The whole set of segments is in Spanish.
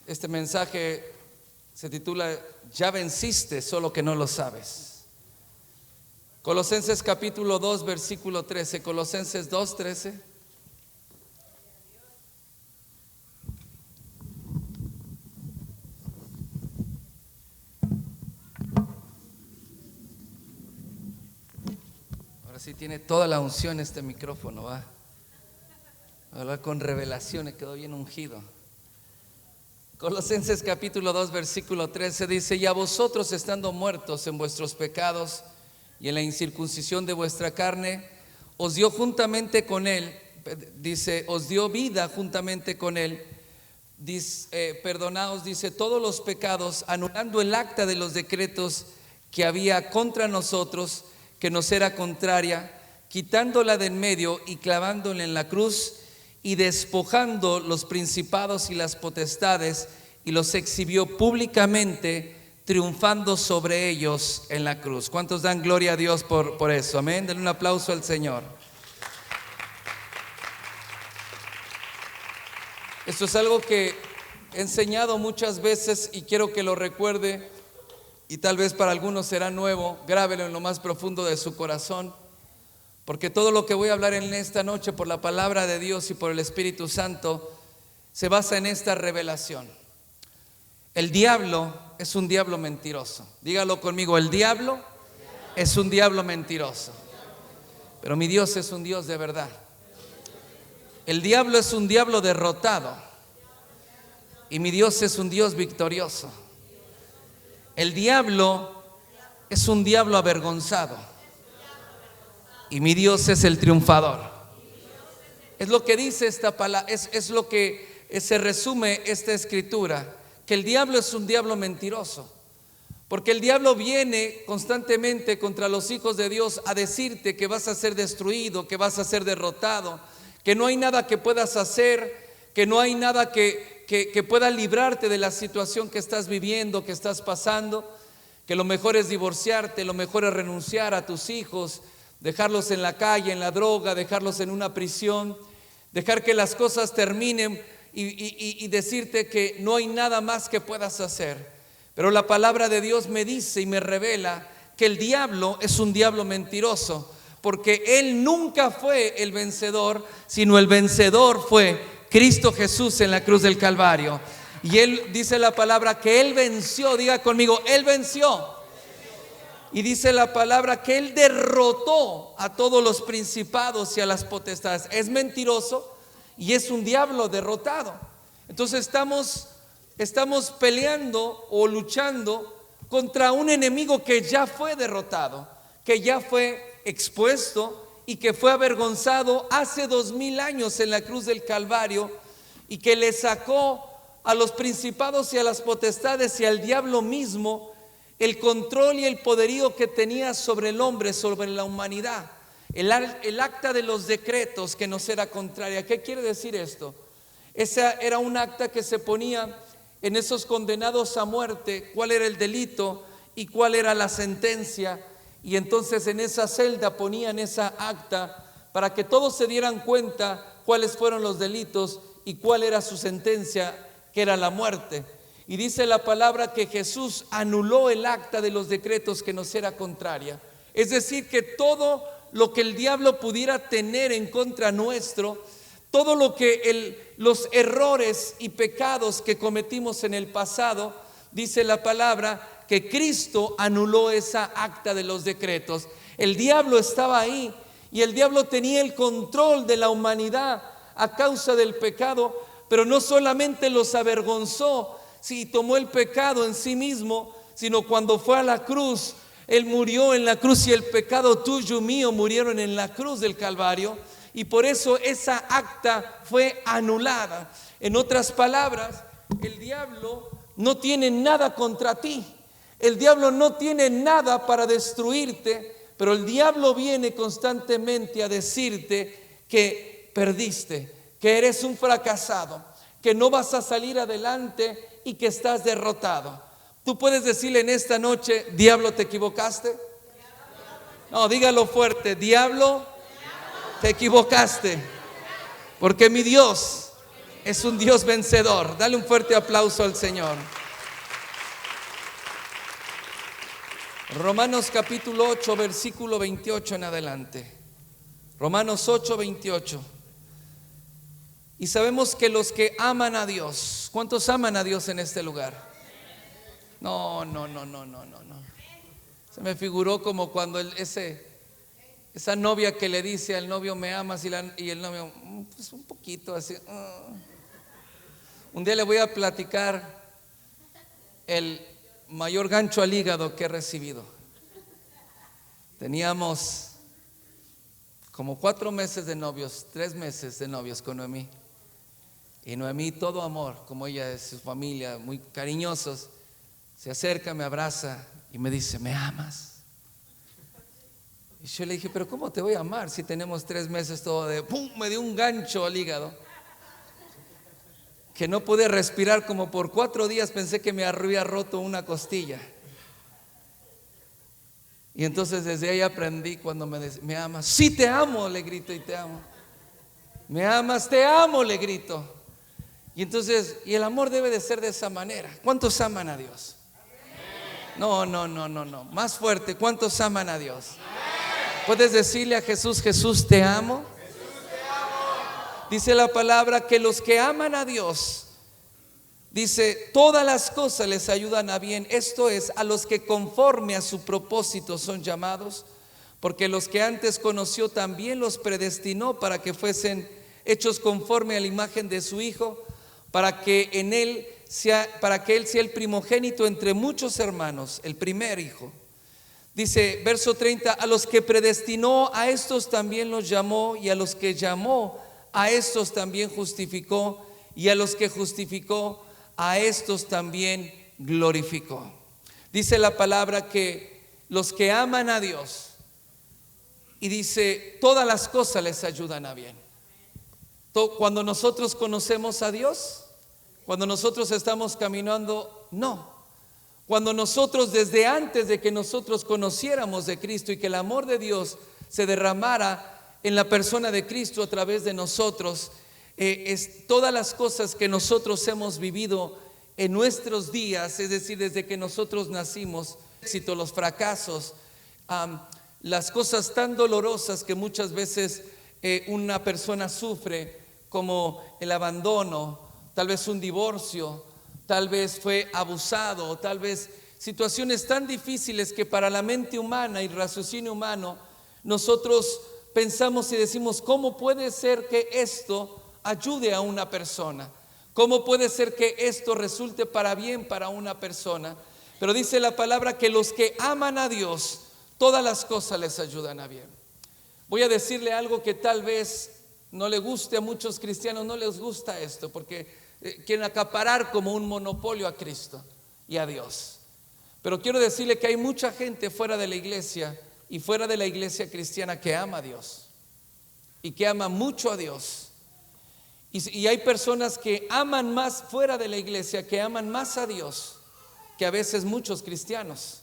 Este mensaje se titula Ya venciste, solo que no lo sabes. Colosenses capítulo 2, versículo 13. Colosenses 2, 13. Ahora sí tiene toda la unción este micrófono, va. Hablar con revelaciones, quedó bien ungido. Colosenses capítulo 2, versículo 13 dice: y a vosotros, estando muertos en vuestros pecados y en la incircuncisión de vuestra carne, os dio juntamente con él, dice, os dio vida juntamente con él, perdonaos, dice, todos los pecados, anulando el acta de los decretos que había contra nosotros, que nos era contraria, quitándola de en medio y clavándola en la cruz, y despojando los principados y las potestades, y los exhibió públicamente, triunfando sobre ellos en la cruz. ¿Cuántos dan gloria a Dios por eso? Amén. Denle un aplauso al Señor. Esto es algo que he enseñado muchas veces y quiero que lo recuerde, y tal vez para algunos será nuevo. Grábelo en lo más profundo de su corazón, porque todo lo que voy a hablar en esta noche por la palabra de Dios y por el Espíritu Santo se basa en esta revelación. El diablo es un diablo mentiroso. Dígalo conmigo: el diablo es un diablo mentiroso, pero mi Dios es un Dios de verdad. El diablo es un diablo derrotado y mi Dios es un Dios victorioso. El diablo es un diablo avergonzado y mi Dios es el triunfador. Es lo que dice esta palabra, es lo que se resume esta escritura, que el diablo es un diablo mentiroso, porque el diablo viene constantemente contra los hijos de Dios a decirte que vas a ser destruido, que vas a ser derrotado, que no hay nada que puedas hacer, que no hay nada que pueda librarte de la situación que estás viviendo, que estás pasando, que lo mejor es divorciarte, lo mejor es renunciar a tus hijos, dejarlos en la calle, en la droga, dejarlos en una prisión, dejar que las cosas terminen y decirte que no hay nada más que puedas hacer. Pero la palabra de Dios me dice y me revela que el diablo es un diablo mentiroso, porque él nunca fue el vencedor, sino el vencedor fue Cristo Jesús en la cruz del Calvario. Y él dice la palabra que él venció. Diga conmigo: él venció. Y dice la palabra que él derrotó a todos los principados y a las potestades. Es mentiroso y es un diablo derrotado. Entonces estamos peleando o luchando contra un enemigo que ya fue derrotado, que ya fue expuesto y que fue avergonzado hace 2000 años en la cruz del Calvario, y que le sacó a los principados y a las potestades y al diablo mismo el control y el poderío que tenía sobre el hombre, sobre la humanidad. El acta de los decretos que nos era contraria. ¿Qué quiere decir esto? Esa era un acta que se ponía en esos condenados a muerte, cuál era el delito y cuál era la sentencia. Y entonces en esa celda ponían esa acta para que todos se dieran cuenta cuáles fueron los delitos y cuál era su sentencia, que era la muerte. Y dice la palabra que Jesús anuló el acta de los decretos que nos era contraria. Es decir, que todo lo que el diablo pudiera tener en contra nuestro, todo lo que los errores y pecados que cometimos en el pasado, dice la palabra que Cristo anuló esa acta de los decretos. El diablo estaba ahí y el diablo tenía el control de la humanidad a causa del pecado, pero no solamente los avergonzó, si tomó el pecado en sí mismo, sino cuando fue a la cruz, él murió en la cruz y el pecado tuyo y mío murieron en la cruz del Calvario, y por eso esa acta fue anulada. En otras palabras, el diablo no tiene nada contra ti, el diablo no tiene nada para destruirte, pero el diablo viene constantemente a decirte que perdiste, que eres un fracasado, que no vas a salir adelante y que estás derrotado. Tú puedes decirle en esta noche: diablo, ¿te equivocaste? No, dígalo fuerte: diablo, te equivocaste, porque mi Dios es un Dios vencedor. Dale un fuerte aplauso al Señor. Romanos capítulo 8, versículo 28 en adelante. Romanos 8, 28. Y sabemos que los que aman a Dios, ¿cuántos aman a Dios en este lugar? No. Se me figuró como cuando esa novia que le dice al novio, ¿me amas? Y el novio, pues un poquito así. Un día le voy a platicar el mayor gancho al hígado que he recibido. Teníamos como 4 meses de novios, 3 meses de novios con Noemí. Y Noemí, todo amor, como ella es, su familia, muy cariñosos, se acerca, me abraza y me dice, ¿me amas? Y yo le dije, pero ¿cómo te voy a amar si tenemos 3 meses todo de ¡pum! Me dio un gancho al hígado que no pude respirar como por 4 días. Pensé que me había roto una costilla. Y entonces desde ahí aprendí cuando me amas. Sí, te amo, le grito, y te amo. Me amas, te amo, le grito. Y entonces, y el amor debe de ser de esa manera. ¿Cuántos aman a Dios? No. Más fuerte, ¿cuántos aman a Dios? ¿Puedes decirle a Jesús, Jesús, te amo? Dice la palabra que los que aman a Dios, dice, todas las cosas les ayudan a bien. Esto es, a los que conforme a su propósito son llamados, porque los que antes conoció también los predestinó para que fuesen hechos conforme a la imagen de su Hijo, para que él sea el primogénito entre muchos hermanos, el primer hijo. Dice, verso 30, a los que predestinó, a estos también los llamó, y a los que llamó, a estos también justificó, y a los que justificó, a estos también glorificó. Dice la palabra que los que aman a Dios, y dice, todas las cosas les ayudan a bien. Cuando nosotros conocemos a Dios, cuando nosotros estamos caminando, no. Cuando nosotros, desde antes de que nosotros conociéramos de Cristo y que el amor de Dios se derramara en la persona de Cristo a través de nosotros, todas las cosas que nosotros hemos vivido en nuestros días, es decir, desde que nosotros nacimos, los fracasos, las cosas tan dolorosas que muchas veces una persona sufre, como el abandono, tal vez un divorcio, tal vez fue abusado, tal vez situaciones tan difíciles que para la mente humana y raciocinio humano nosotros pensamos y decimos, ¿cómo puede ser que esto ayude a una persona? ¿Cómo puede ser que esto resulte para bien para una persona? Pero dice la palabra que los que aman a Dios, todas las cosas les ayudan a bien. Voy a decirle algo que tal vez no le guste a muchos cristianos, no les gusta esto, porque quieren acaparar como un monopolio a Cristo y a Dios. Pero quiero decirle que hay mucha gente fuera de la iglesia y fuera de la iglesia cristiana que ama a Dios y que ama mucho a Dios. Y hay personas que aman más fuera de la iglesia, que aman más a Dios que a veces muchos cristianos.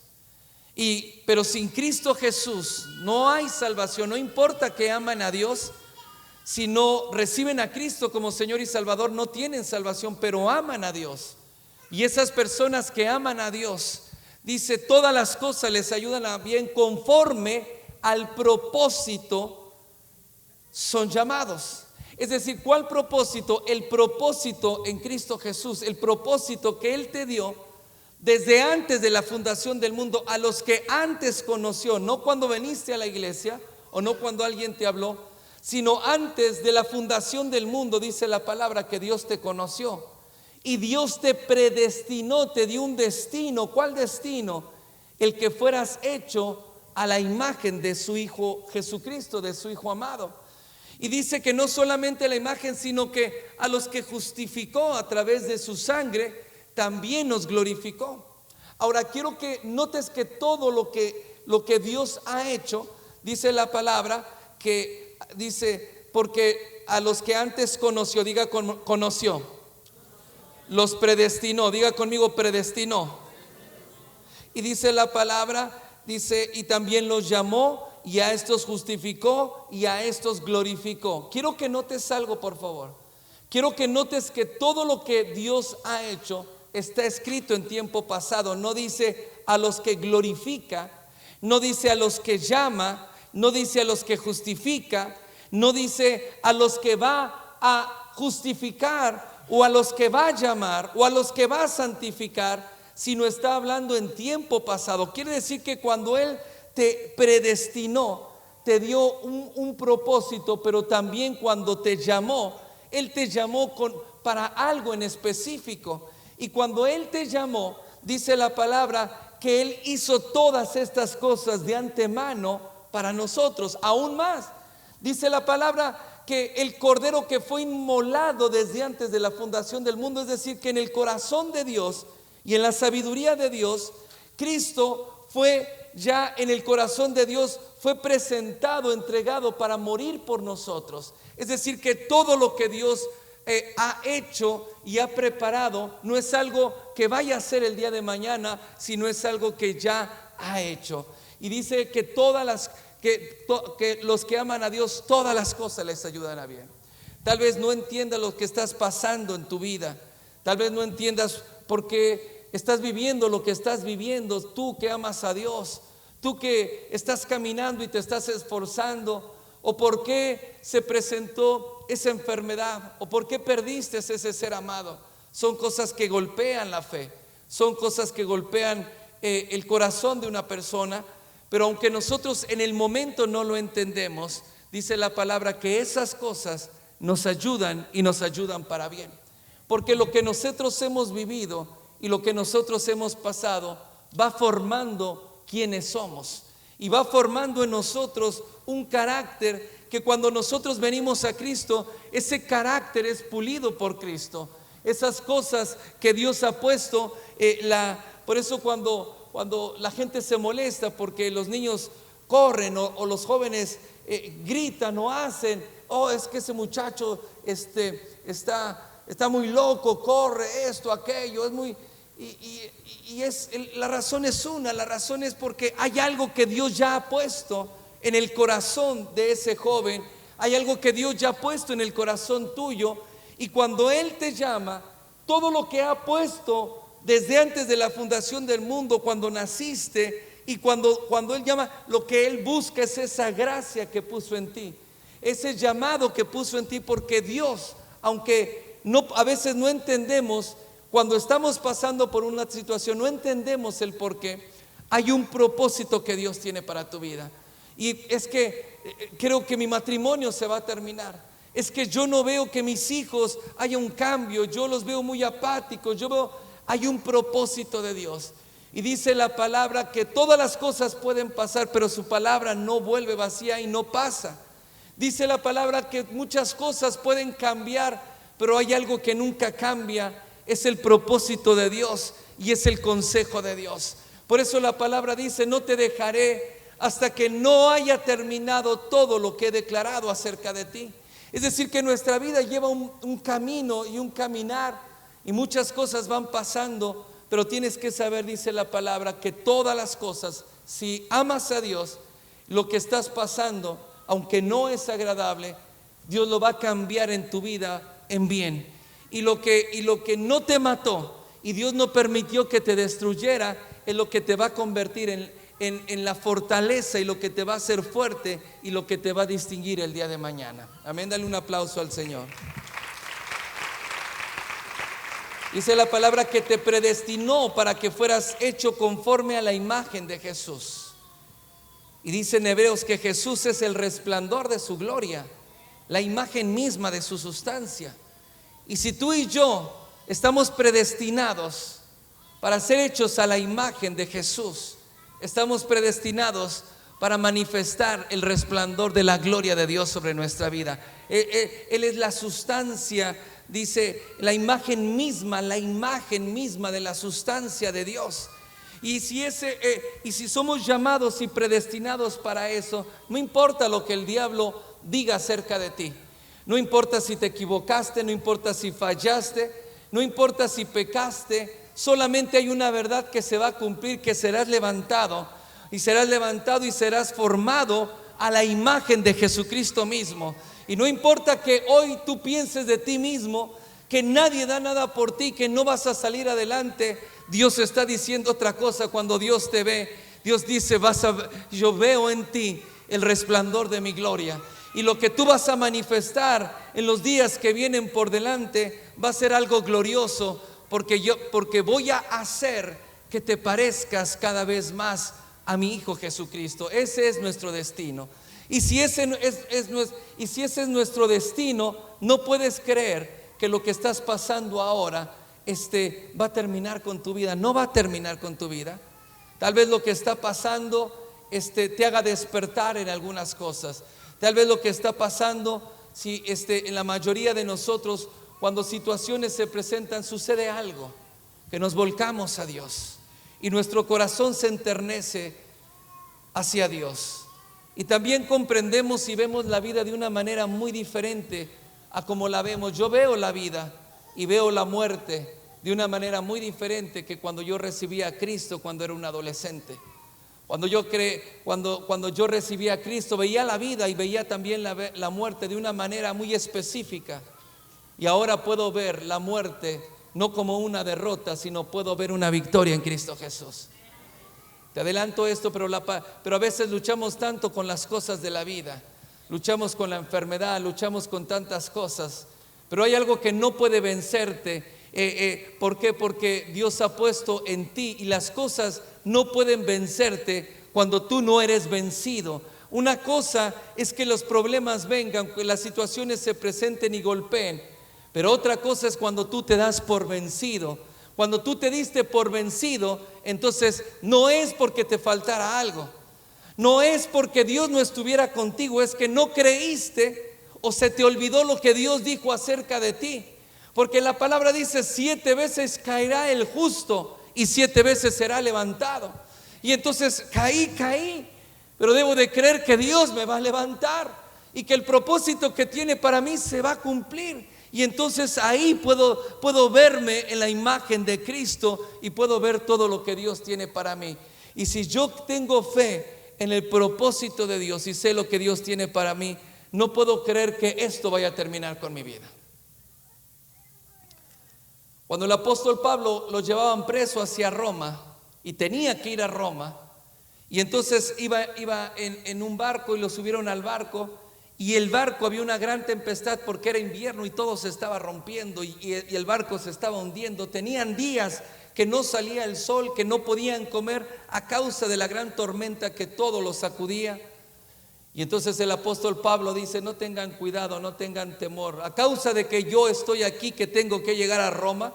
Pero sin Cristo Jesús no hay salvación. No importa que aman a Dios, si no reciben a Cristo como Señor y Salvador, no tienen salvación, pero aman a Dios. Y esas personas que aman a Dios, dice, todas las cosas les ayudan a bien conforme al propósito son llamados. Es decir, ¿cuál propósito? El propósito en Cristo Jesús, el propósito que Él te dio desde antes de la fundación del mundo, a los que antes conoció, no cuando viniste a la iglesia o no cuando alguien te habló, sino antes de la fundación del mundo. Dice la palabra que Dios te conoció y Dios te predestinó, te dio un destino. ¿Cuál destino? El que fueras hecho a la imagen de su Hijo Jesucristo, de su Hijo amado. Y dice que no solamente la imagen, sino que a los que justificó a través de su sangre, también nos glorificó. Ahora quiero que notes que todo lo que Dios ha hecho, dice la palabra que dice, porque a los que antes conoció, diga conoció, los predestinó, diga conmigo predestinó. Y dice la palabra, dice, y también los llamó, y a estos justificó, y a estos glorificó. Quiero que notes algo, por favor, quiero que notes que todo lo que Dios ha hecho está escrito en tiempo pasado. No dice a los que glorifica, no dice a los que llama, no dice a los que justifica, no dice a los que va a justificar o a los que va a llamar o a los que va a santificar, sino está hablando en tiempo pasado. Quiere decir que cuando Él te predestinó, te dio un propósito, pero también cuando te llamó, Él te llamó para algo en específico. Y cuando Él te llamó, dice la palabra que Él hizo todas estas cosas de antemano para nosotros. Aún más, dice la palabra que el cordero que fue inmolado desde antes de la fundación del mundo, es decir, que en el corazón de Dios y en la sabiduría de Dios, Cristo fue ya en el corazón de Dios, fue presentado, entregado para morir por nosotros. Es decir, que todo lo que Dios ha hecho y ha preparado no es algo que vaya a ser el día de mañana, sino es algo que ya ha hecho. Y dice que que los que aman a Dios, todas las cosas les ayudan a bien. Tal vez no entiendas lo que estás pasando en tu vida, tal vez no entiendas por qué estás viviendo lo que estás viviendo. Tú que amas a Dios, tú que estás caminando y te estás esforzando, o por qué se presentó esa enfermedad, o por qué perdiste ese ser amado. Son cosas que golpean la fe, son cosas que golpean el corazón de una persona. Pero aunque nosotros en el momento no lo entendemos, dice la palabra que esas cosas nos ayudan y nos ayudan para bien. Porque lo que nosotros hemos vivido y lo que nosotros hemos pasado va formando quienes somos. Y va formando en nosotros un carácter que cuando nosotros venimos a Cristo, ese carácter es pulido por Cristo. Esas cosas que Dios ha puesto, por eso cuando la gente se molesta porque los niños corren o los jóvenes gritan o hacen, es que ese muchacho está muy loco, corre esto, aquello, es muy... la razón es la razón es porque hay algo que Dios ya ha puesto en el corazón de ese joven, hay algo que Dios ya ha puesto en el corazón tuyo, y cuando Él te llama, todo lo que ha puesto desde antes de la fundación del mundo, cuando naciste, y cuando Él llama, lo que Él busca es esa gracia que puso en ti, ese llamado que puso en ti, porque Dios, aunque a veces no entendemos, cuando estamos pasando por una situación, no entendemos el por qué, hay un propósito que Dios tiene para tu vida. Y es que creo que mi matrimonio se va a terminar. Es que yo no veo que mis hijos haya un cambio, yo los veo muy apáticos, hay un propósito de Dios. Y dice la palabra que todas las cosas pueden pasar, pero su palabra no vuelve vacía y no pasa. Dice la palabra que muchas cosas pueden cambiar, pero hay algo que nunca cambia. Es el propósito de Dios y es el consejo de Dios. Por eso la palabra dice: no te dejaré hasta que no haya terminado todo lo que he declarado acerca de ti. Es decir, que nuestra vida lleva un camino y un caminar, y muchas cosas van pasando, pero tienes que saber, dice la palabra, que todas las cosas, si amas a Dios, lo que estás pasando, aunque no es agradable, Dios lo va a cambiar en tu vida en bien. Y lo que no te mató y Dios no permitió que te destruyera, es lo que te va a convertir en la fortaleza y lo que te va a hacer fuerte y lo que te va a distinguir el día de mañana. Amén, dale un aplauso al Señor. Dice la palabra que te predestinó para que fueras hecho conforme a la imagen de Jesús. Y dice en Hebreos que Jesús es el resplandor de su gloria, la imagen misma de su sustancia. Y si tú y yo estamos predestinados para ser hechos a la imagen de Jesús, estamos predestinados para manifestar el resplandor de la gloria de Dios sobre nuestra vida. Él es la sustancia, dice, la imagen misma de la sustancia de Dios. Y si somos llamados y predestinados para eso, no importa lo que el diablo diga acerca de ti. No importa si te equivocaste, no importa si fallaste, no importa si pecaste, solamente hay una verdad que se va a cumplir, que serás levantado y serás formado a la imagen de Jesucristo mismo. Y no importa que hoy tú pienses de ti mismo que nadie da nada por ti, que no vas a salir adelante, Dios está diciendo otra cosa. Cuando Dios te ve, Dios dice, yo veo en ti el resplandor de mi gloria. Y lo que tú vas a manifestar en los días que vienen por delante va a ser algo glorioso, porque voy a hacer que te parezcas cada vez más a mi Hijo Jesucristo. Ese es nuestro destino. Y si ese es nuestro destino, no puedes creer que lo que estás pasando ahora va a terminar con tu vida. No va a terminar con tu vida. Tal vez lo que está pasando te haga despertar en algunas cosas. Tal vez lo que está pasando, si en la mayoría de nosotros, cuando situaciones se presentan, sucede algo, que nos volcamos a Dios y nuestro corazón se enternece hacia Dios. Y también comprendemos y vemos la vida de una manera muy diferente a como la vemos. Yo veo la vida y veo la muerte de una manera muy diferente que cuando yo recibí a Cristo cuando era un adolescente. Cuando yo recibí a Cristo, veía la vida y veía también la muerte de una manera muy específica. Y ahora puedo ver la muerte no como una derrota, sino puedo ver una victoria en Cristo Jesús. Te adelanto esto, pero a veces luchamos tanto con las cosas de la vida. Luchamos con la enfermedad, luchamos con tantas cosas. Pero hay algo que no puede vencerte. ¿Por qué? Porque Dios ha puesto en ti, y las cosas no pueden vencerte cuando tú no eres vencido. Una cosa es que los problemas vengan, que las situaciones se presenten y golpeen, pero otra cosa es cuando tú te das por vencido. Cuando tú te diste por vencido, entonces no es porque te faltara algo, no es porque Dios no estuviera contigo, es que no creíste o se te olvidó lo que Dios dijo acerca de ti. Porque la palabra dice: 7 veces caerá el justo y 7 veces será levantado. Y entonces caí, pero debo de creer que Dios me va a levantar y que el propósito que tiene para mí se va a cumplir. Y entonces ahí puedo verme en la imagen de Cristo y puedo ver todo lo que Dios tiene para mí. Y si yo tengo fe en el propósito de Dios y sé lo que Dios tiene para mí, no puedo creer que esto vaya a terminar con mi vida. Cuando el apóstol Pablo lo llevaban preso hacia Roma y tenía que ir a Roma, y entonces iba en un barco y lo subieron al barco, y el barco había una gran tempestad porque era invierno y todo se estaba rompiendo y el barco se estaba hundiendo. Tenían días que no salía el sol, que no podían comer a causa de la gran tormenta que todo lo sacudía. Y entonces el apóstol Pablo dice: no tengan cuidado, no tengan temor. A causa de que yo estoy aquí, que tengo que llegar a Roma,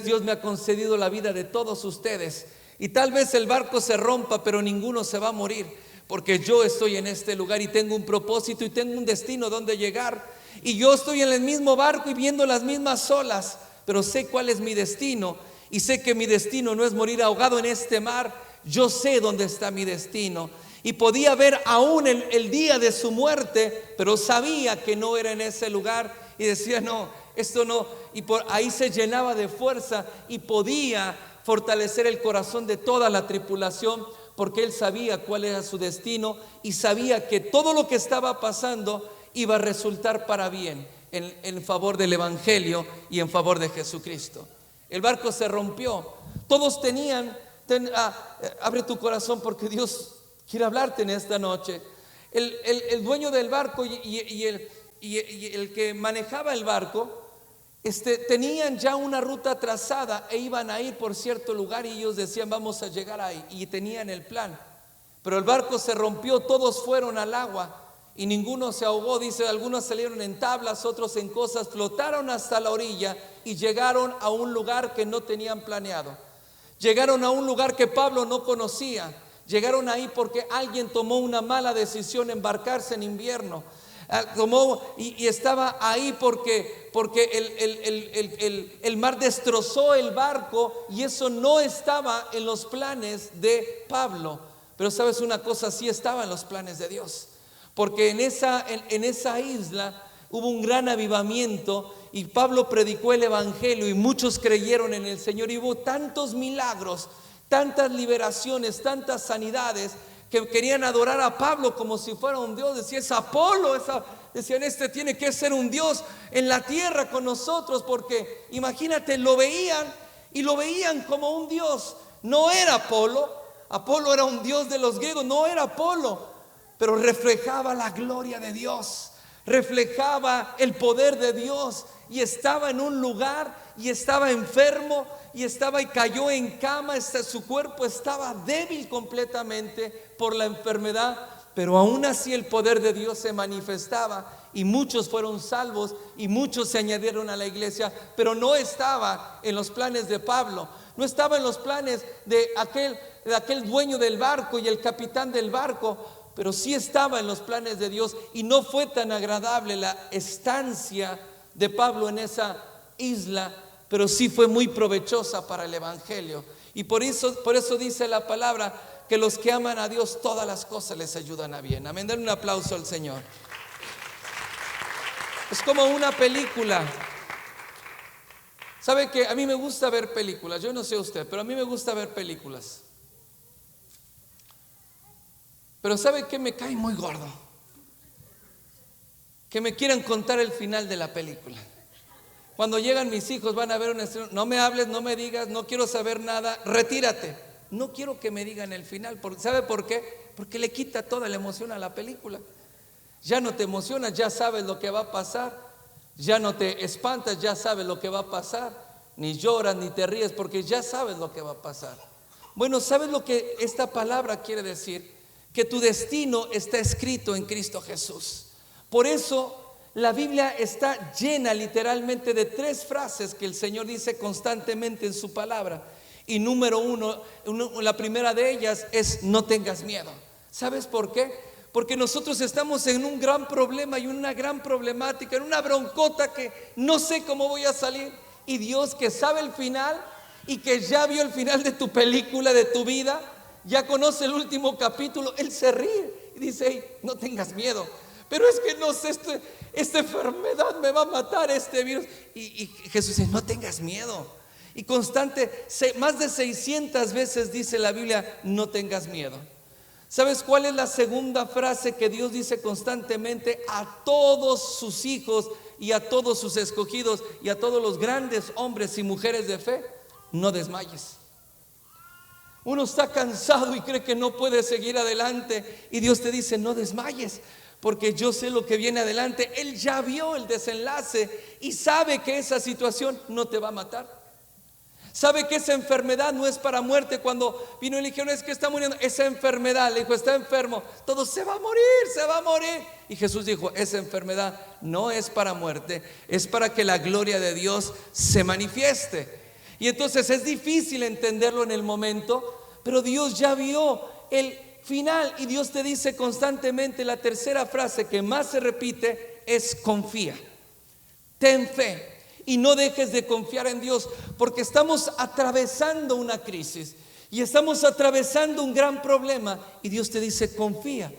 Dios me ha concedido la vida de todos ustedes. Y tal vez el barco se rompa, pero ninguno se va a morir, porque yo estoy en este lugar y tengo un propósito y tengo un destino donde llegar. Y yo estoy en el mismo barco y viendo las mismas olas, pero sé cuál es mi destino. Y sé que mi destino no es morir ahogado en este mar. Yo sé dónde está mi destino. Y podía ver aún el día de su muerte, pero sabía que no era en ese lugar. Y decía: no, esto no. Y por ahí se llenaba de fuerza y podía fortalecer el corazón de toda la tripulación, porque él sabía cuál era su destino y sabía que todo lo que estaba pasando iba a resultar para bien, en favor del Evangelio y en favor de Jesucristo. El barco se rompió. Todos abre tu corazón, porque Dios quiere hablarte en esta noche. El dueño del barco y el que manejaba el barco tenían ya una ruta trazada e iban a ir por cierto lugar, y ellos decían: vamos a llegar ahí, y tenían el plan. Pero el barco se rompió, todos fueron al agua y ninguno se ahogó. Dice: algunos salieron en tablas, otros en cosas, flotaron hasta la orilla y llegaron a un lugar que no tenían planeado. Llegaron a un lugar que Pablo no conocía. Llegaron ahí porque alguien tomó una mala decisión, embarcarse en invierno. Y estaba ahí porque el mar destrozó el barco, y eso no estaba en los planes de Pablo. Pero sabes una cosa, sí estaba en los planes de Dios, porque en esa isla hubo un gran avivamiento y Pablo predicó el evangelio y muchos creyeron en el Señor, y hubo tantos milagros, tantas liberaciones, tantas sanidades, que querían adorar a Pablo como si fuera un dios. Decía: es Apolo, Decían, este tiene que ser un Dios en la tierra con nosotros, porque imagínate, lo veían y lo veían como un Dios. No era Apolo. Apolo era un dios de los griegos, no era Apolo, pero reflejaba la gloria de Dios, reflejaba el poder de Dios, y estaba en un lugar y estaba enfermo y cayó en cama. Su cuerpo estaba débil completamente por la enfermedad, pero aún así el poder de Dios se manifestaba y muchos fueron salvos y muchos se añadieron a la iglesia. Pero no estaba en los planes de Pablo, no estaba en los planes de aquel dueño del barco y el capitán del barco, pero sí estaba en los planes de Dios. Y no fue tan agradable la estancia de Pablo en esa isla, pero sí fue muy provechosa para el evangelio. Y por eso dice la palabra que los que aman a Dios, todas las cosas les ayudan a bien. Amén. Den un aplauso al Señor. Es como una película. ¿Sabe que a mí me gusta ver películas? Yo no sé usted, pero a mí me gusta ver películas. Pero ¿sabe qué me cae muy gordo? Que me quieran contar el final de la película. Cuando llegan mis hijos, van a ver una estreno, no me hables, no me digas, no quiero saber nada, retírate. No quiero que me digan el final. ¿Sabe por qué? Porque le quita toda la emoción a la película. Ya no te emocionas, ya sabes lo que va a pasar. Ya no te espantas, ya sabes lo que va a pasar. Ni lloras, ni te ríes, porque ya sabes lo que va a pasar. Bueno, ¿sabes lo que esta palabra quiere decir? Que tu destino está escrito en Cristo Jesús. Por eso la Biblia está llena literalmente de 3 frases que el Señor dice constantemente en su palabra. Y número uno, la primera de ellas es: no tengas miedo. ¿Sabes por qué? Porque nosotros estamos en un gran problema y una gran problemática, en una broncota que no sé cómo voy a salir. Y Dios, que sabe el final y que ya vio el final de tu película, de tu vida, ya conoce el último capítulo, Él se ríe y dice: hey, no tengas miedo. Pero es que no sé, esta enfermedad me va a matar, este virus. Y Jesús dice: no tengas miedo. Y más de 600 veces dice la Biblia: no tengas miedo. ¿Sabes cuál es la segunda frase que Dios dice constantemente a todos sus hijos y a todos sus escogidos y a todos los grandes hombres y mujeres de fe? No desmayes. Uno está cansado y cree que no puede seguir adelante, y Dios te dice: no desmayes, porque yo sé lo que viene adelante. Él ya vio el desenlace y sabe que esa situación no te va a matar. Sabe que esa enfermedad no es para muerte. Cuando vino y le dijeron: es que está muriendo. Esa enfermedad, le dijo: está enfermo. Todo se va a morir, se va a morir. Y Jesús dijo: esa enfermedad no es para muerte, es para que la gloria de Dios se manifieste. Y entonces es difícil entenderlo en el momento, pero Dios ya vio el final. Y Dios te dice constantemente, la tercera frase que más se repite es: confía, ten fe. Y no dejes de confiar en Dios, porque estamos atravesando una crisis y estamos atravesando un gran problema. Y Dios te dice: confía,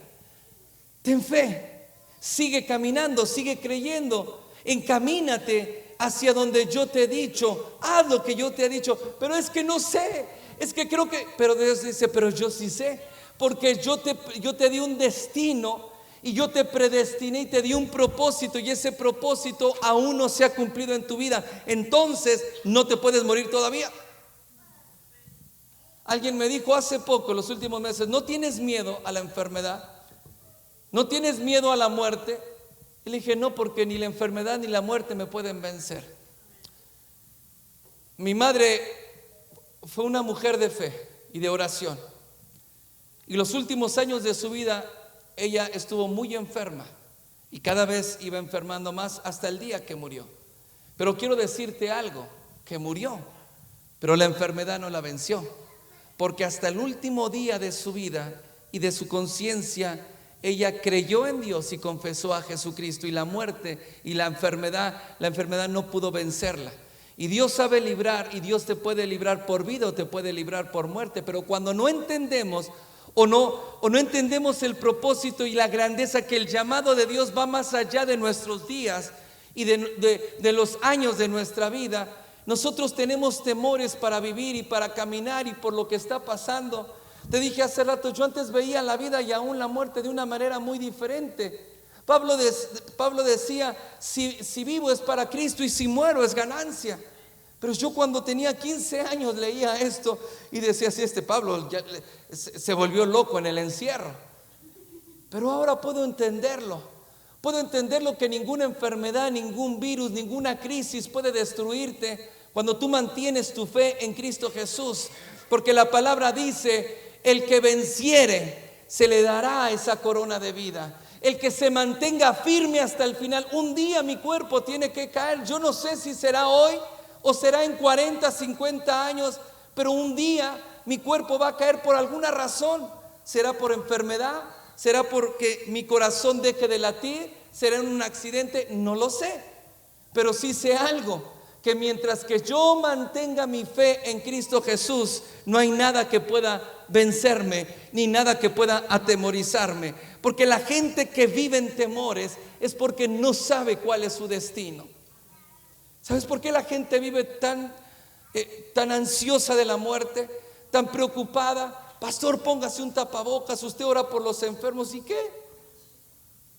ten fe, sigue caminando, sigue creyendo, encamínate hacia donde yo te he dicho, haz lo que yo te he dicho. Pero es que no sé, es que creo que... Pero Dios dice: pero yo sí sé, porque yo te di un destino. Y yo te predestiné y te di un propósito, y ese propósito aún no se ha cumplido en tu vida. Entonces no te puedes morir todavía. Alguien me dijo hace poco, los últimos meses: ¿no tienes miedo a la enfermedad? ¿No tienes miedo a la muerte? Y le dije: no, porque ni la enfermedad ni la muerte me pueden vencer. Mi madre fue una mujer de fe y de oración, y los últimos años de su vida ella estuvo muy enferma, y cada vez iba enfermando más hasta el día que murió. Pero quiero decirte algo: que murió, pero la enfermedad no la venció, porque hasta el último día de su vida y de su conciencia, ella creyó en Dios y confesó a Jesucristo, y la muerte y la enfermedad no pudo vencerla. Y Dios sabe librar, y Dios te puede librar por vida o te puede librar por muerte. Pero cuando no entendemos o no entendemos el propósito y la grandeza, que el llamado de Dios va más allá de nuestros días y de los años de nuestra vida, nosotros tenemos temores para vivir y para caminar y por lo que está pasando. Te dije hace rato, yo antes veía la vida y aún la muerte de una manera muy diferente. Pablo decía, si vivo es para Cristo y si muero es ganancia. Pero yo cuando tenía 15 años leía esto y decía, si este Pablo ya se volvió loco en el encierro. Pero ahora puedo entenderlo que ninguna enfermedad, ningún virus, ninguna crisis puede destruirte cuando tú mantienes tu fe en Cristo Jesús. Porque la palabra dice, el que venciere se le dará esa corona de vida. El que se mantenga firme hasta el final. Un día mi cuerpo tiene que caer. Yo no sé si será hoy o será en 40, 50 años, pero un día mi cuerpo va a caer por alguna razón. ¿Será por enfermedad? ¿Será porque mi corazón deje de latir? ¿Será en un accidente? No lo sé. Pero sí sé algo, que mientras que yo mantenga mi fe en Cristo Jesús, no hay nada que pueda vencerme, ni nada que pueda atemorizarme. Porque la gente que vive en temores es porque no sabe cuál es su destino. ¿Sabes por qué la gente vive tan ansiosa de la muerte, tan preocupada? Pastor, póngase un tapabocas, usted ora por los enfermos. ¿Y qué?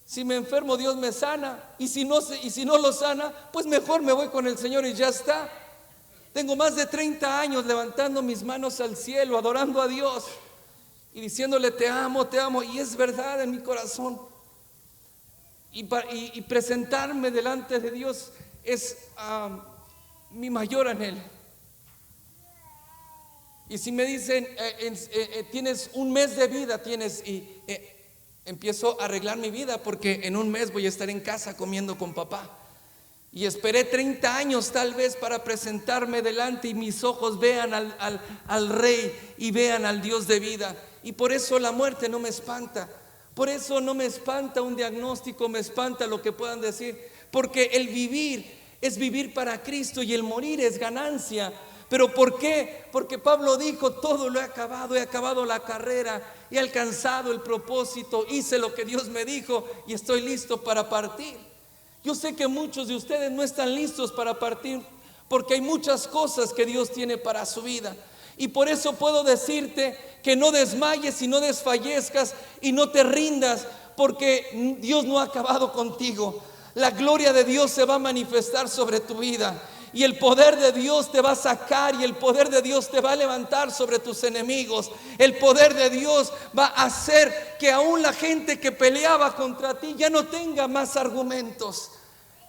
Si me enfermo, Dios me sana. Y si no lo sana, pues mejor me voy con el Señor y ya está. Tengo más de 30 años levantando mis manos al cielo, adorando a Dios y diciéndole te amo, y es verdad en mi corazón. Y presentarme delante de Dios es mi mayor anhelo. Y si me dicen tienes un mes de vida, empiezo a arreglar mi vida, porque en un mes voy a estar en casa comiendo con papá. Y esperé 30 años tal vez para presentarme delante y mis ojos vean al Rey y vean al Dios de vida. Y por eso la muerte no me espanta. Por eso no me espanta un diagnóstico, me espanta lo que puedan decir. Porque el vivir es vivir para Cristo y el morir es ganancia. ¿Pero por qué? Porque Pablo dijo, todo lo he acabado la carrera, he alcanzado el propósito, hice lo que Dios me dijo y estoy listo para partir. Yo sé que muchos de ustedes no están listos para partir porque hay muchas cosas que Dios tiene para su vida. Y por eso puedo decirte que no desmayes y no desfallezcas y no te rindas, porque Dios no ha acabado contigo. La gloria de Dios se va a manifestar sobre tu vida. Y el poder de Dios te va a sacar y el poder de Dios te va a levantar sobre tus enemigos. El poder de Dios va a hacer que aún la gente que peleaba contra ti ya no tenga más argumentos.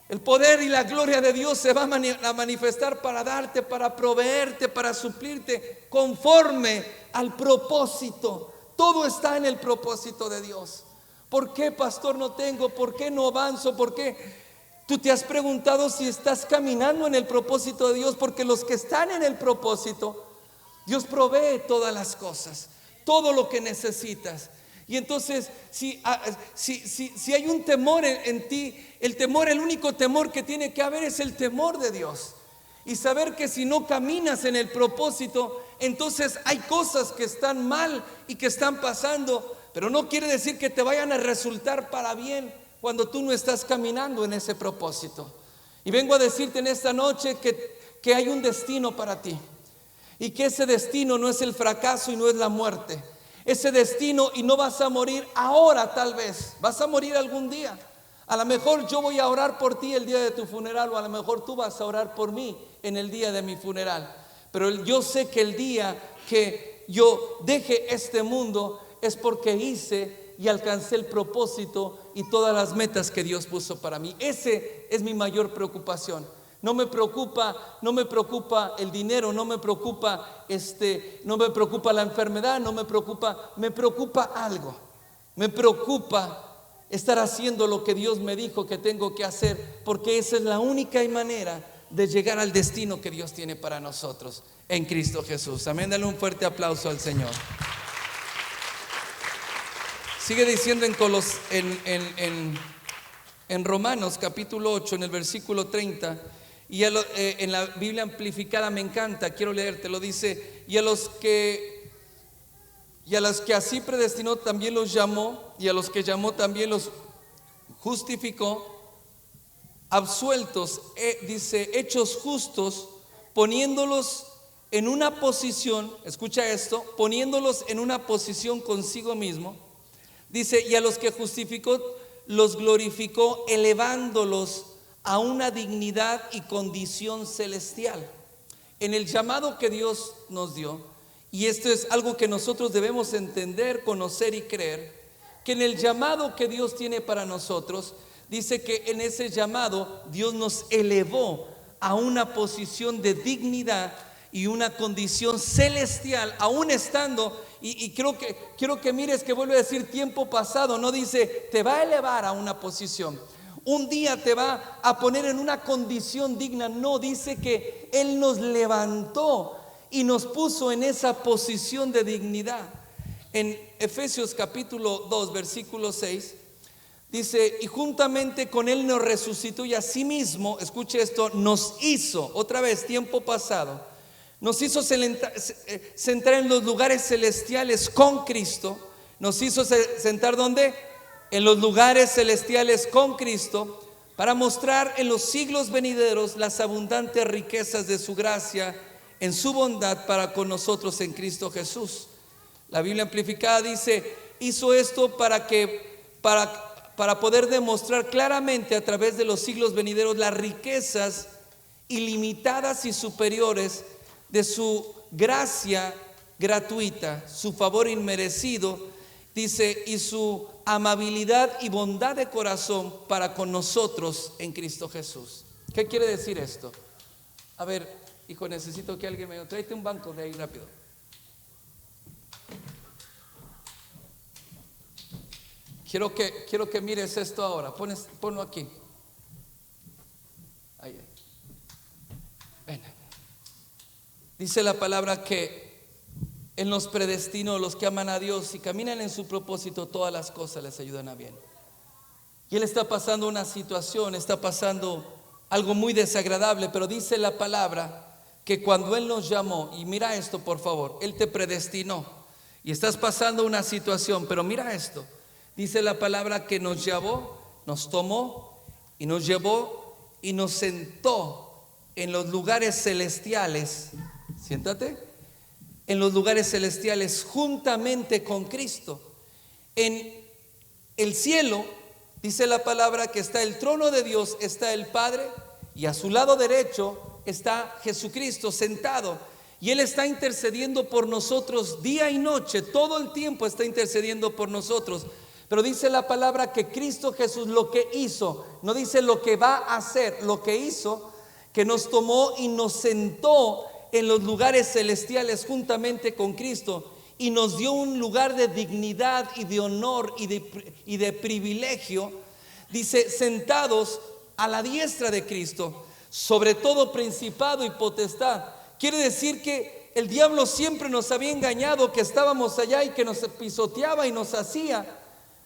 El poder y la gloria de Dios se va a manifestar para darte, para proveerte, para suplirte conforme al propósito. Todo está en el propósito de Dios. ¿Por qué, pastor, no tengo? ¿Por qué no avanzo? ¿Por qué? Tú te has preguntado si estás caminando en el propósito de Dios, porque los que están en el propósito, Dios provee todas las cosas, todo lo que necesitas. Y entonces, si hay un temor en ti, el único temor que tiene que haber es el temor de Dios. Y saber que si no caminas en el propósito, entonces hay cosas que están mal y que están pasando, pero no quiere decir que te vayan a resultar para bien cuando tú no estás caminando en ese propósito. Y vengo a decirte en esta noche que hay un destino para ti. Y que ese destino no es el fracaso y no es la muerte. Ese destino, y no vas a morir ahora tal vez, vas a morir algún día. A lo mejor yo voy a orar por ti el día de tu funeral, o a lo mejor tú vas a orar por mí en el día de mi funeral. Pero yo sé que el día que yo deje este mundo es porque hice y alcancé el propósito y todas las metas que Dios puso para mí. Ese es mi mayor preocupación. No me preocupa el dinero, no me preocupa la enfermedad, me preocupa algo. Me preocupa estar haciendo lo que Dios me dijo que tengo que hacer, porque esa es la única manera de llegar al destino que Dios tiene para nosotros en Cristo Jesús. Amén, dale un fuerte aplauso al Señor. Sigue diciendo en Romanos capítulo 8, en el versículo 30, y en la Biblia amplificada me encanta, quiero leerte, lo dice, y a los que así predestinó también los llamó, y a los que llamó también los justificó, absueltos, dice, hechos justos, poniéndolos en una posición, escucha esto, poniéndolos en una posición consigo mismo. Dice, y a los que justificó los glorificó elevándolos a una dignidad y condición celestial. En el llamado que Dios nos dio, y esto es algo que nosotros debemos entender, conocer y creer, que en el llamado que Dios tiene para nosotros, dice que en ese llamado Dios nos elevó a una posición de dignidad y una condición celestial, aún estando, y quiero que mires que vuelve a decir tiempo pasado, no dice te va a elevar a una posición, un día te va a poner en una condición digna, no, dice que Él nos levantó y nos puso en esa posición de dignidad. En Efesios capítulo 2 versículo 6 dice, y juntamente con Él nos resucitó y asimismo, escuche esto, nos hizo, otra vez tiempo pasado, nos hizo sentar en los lugares celestiales con Cristo. Nos hizo sentar ¿dónde? En los lugares celestiales con Cristo, para mostrar en los siglos venideros las abundantes riquezas de su gracia en su bondad para con nosotros en Cristo Jesús. La Biblia amplificada dice, hizo esto para poder demostrar claramente a través de los siglos venideros las riquezas ilimitadas y superiores de su gracia gratuita, su favor inmerecido, dice, y su amabilidad y bondad de corazón para con nosotros en Cristo Jesús. ¿Qué quiere decir esto? A ver, hijo, necesito que alguien me tráete un banco de ahí rápido. Quiero que mires esto ahora. Ponlo aquí. Ahí. Ven. Dice la palabra que Él nos predestinó, los que aman a Dios y caminan en su propósito, todas las cosas les ayudan a bien. Y Él está pasando una situación, está pasando algo muy desagradable, pero dice la palabra que cuando Él nos llamó, y mira esto por favor, Él te predestinó y estás pasando una situación, pero mira esto, dice la palabra que nos llamó, nos tomó y nos llevó y nos sentó en los lugares celestiales. Siéntate, en los lugares celestiales juntamente con Cristo. En el cielo dice la palabra que está el trono de Dios, está el Padre y a su lado derecho está Jesucristo sentado, y Él está intercediendo por nosotros día y noche, todo el tiempo está intercediendo por nosotros. Pero dice la palabra que Cristo Jesús lo que hizo, no dice lo que va a hacer, lo que hizo, que nos tomó y nos sentó en los lugares celestiales juntamente con Cristo y nos dio un lugar de dignidad y de honor y de privilegio. Dice, sentados a la diestra de Cristo, sobre todo principado y potestad. Quiere decir que el diablo siempre nos había engañado, que estábamos allá y que nos pisoteaba y nos hacía,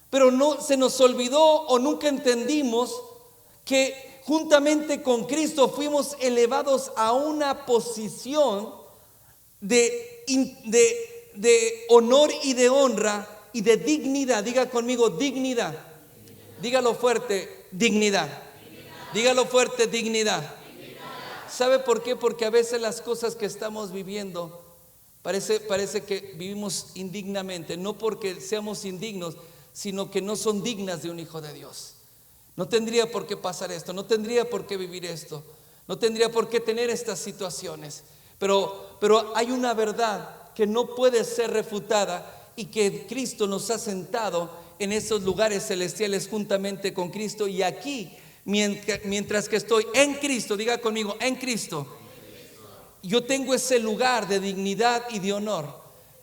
pero no se nos olvidó o nunca entendimos que juntamente con Cristo fuimos elevados a una posición de honor y de honra y de dignidad. Diga conmigo, dignidad. Dígalo fuerte, dignidad. Dígalo fuerte, dignidad. ¿Sabe por qué? Porque a veces las cosas que estamos viviendo parece que vivimos indignamente, no porque seamos indignos, sino que no son dignas de un hijo de Dios. No tendría por qué pasar esto, no tendría por qué vivir esto, no tendría por qué tener estas situaciones. Pero hay una verdad que no puede ser refutada, y que Cristo nos ha sentado en esos lugares celestiales juntamente con Cristo. Y aquí, mientras que estoy en Cristo, diga conmigo, en Cristo, yo tengo ese lugar de dignidad y de honor.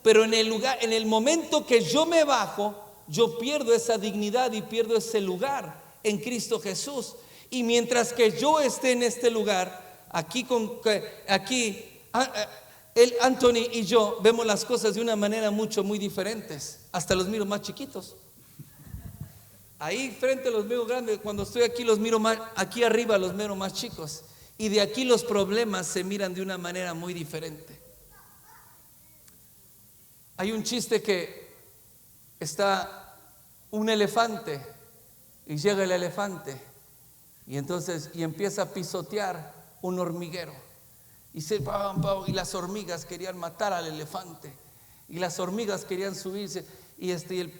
Pero en el momento que yo me bajo, yo pierdo esa dignidad y pierdo ese lugar en Cristo Jesús. Y mientras que yo esté en este lugar, Anthony y yo vemos las cosas de una manera muy diferentes. Hasta los miro más chiquitos. Ahí frente los miro grandes, cuando estoy aquí los miro más, aquí arriba los miro más chicos. Y de aquí los problemas se miran de una manera muy diferente. Hay un chiste que está un elefante y llega el elefante y empieza a pisotear un hormiguero y las hormigas querían matar al elefante y las hormigas querían subirse y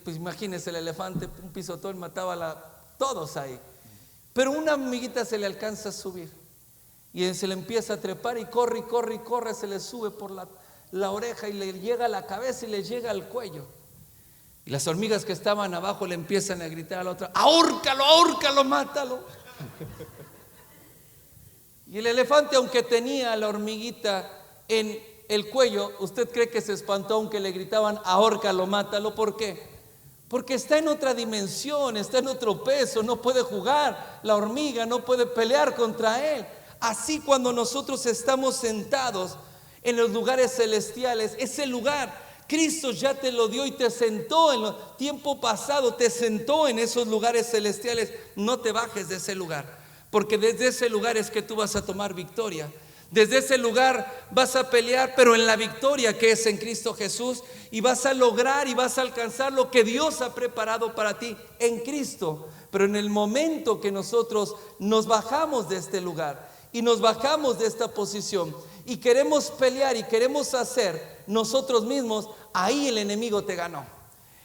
pues imagínense, el elefante, un pisotón mataba todos ahí. Pero una hormiguita se le alcanza a subir y se le empieza a trepar y corre, y corre, y corre, se le sube por la oreja y le llega a la cabeza y le llega al cuello. Y las hormigas que estaban abajo le empiezan a gritar a la otra: ahórcalo, ahórcalo, mátalo. Y el elefante, aunque tenía a la hormiguita en el cuello, ¿usted cree que se espantó aunque le gritaban ahórcalo, mátalo? ¿Por qué? Porque está en otra dimensión, está en otro peso, no puede jugar la hormiga, no puede pelear contra él. Así, cuando nosotros estamos sentados en los lugares celestiales, ese lugar Cristo ya te lo dio y te sentó en el tiempo pasado, te sentó en esos lugares celestiales. No te bajes de ese lugar, porque desde ese lugar es que tú vas a tomar victoria. Desde ese lugar vas a pelear, pero en la victoria que es en Cristo Jesús, y vas a lograr y vas a alcanzar lo que Dios ha preparado para ti en Cristo. Pero en el momento que nosotros nos bajamos de este lugar y nos bajamos de esta posición y queremos pelear y queremos hacer nosotros mismos, ahí el enemigo te ganó.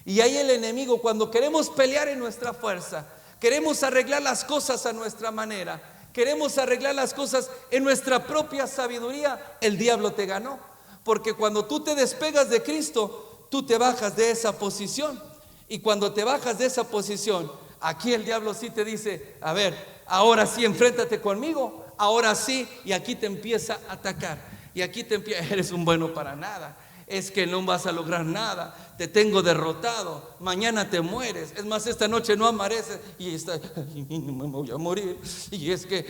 Y ahí el enemigo, cuando queremos pelear en nuestra fuerza, queremos arreglar las cosas a nuestra manera, queremos arreglar las cosas en nuestra propia sabiduría, el diablo te ganó. Porque cuando tú te despegas de Cristo, tú te bajas de esa posición. Y cuando te bajas de esa posición, aquí el diablo sí te dice: a ver, ahora sí, enfréntate conmigo, ahora sí. Y aquí te empieza a atacar. Y aquí te empieza: eres un bueno para nada, es que no vas a lograr nada, te tengo derrotado, mañana te mueres, es más, esta noche no amaneces, y me voy a morir, y es que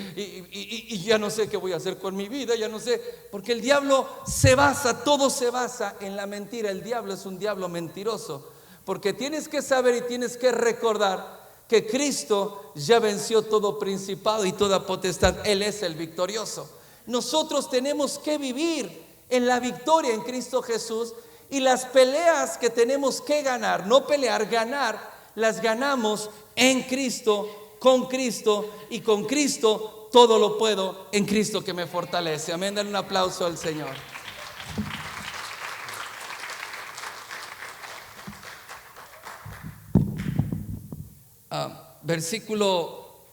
y ya no sé qué voy a hacer con mi vida, ya no sé, porque el diablo se basa, todo se basa en la mentira. El diablo es un diablo mentiroso, porque tienes que saber y tienes que recordar que Cristo ya venció todo principado y toda potestad. Él es el victorioso. Nosotros tenemos que vivir en la victoria en Cristo Jesús, y las peleas que tenemos que ganar, no pelear, ganar, las ganamos en Cristo, con Cristo, y con Cristo todo lo puedo en Cristo que me fortalece. Amén. Dale un aplauso al Señor. Versículo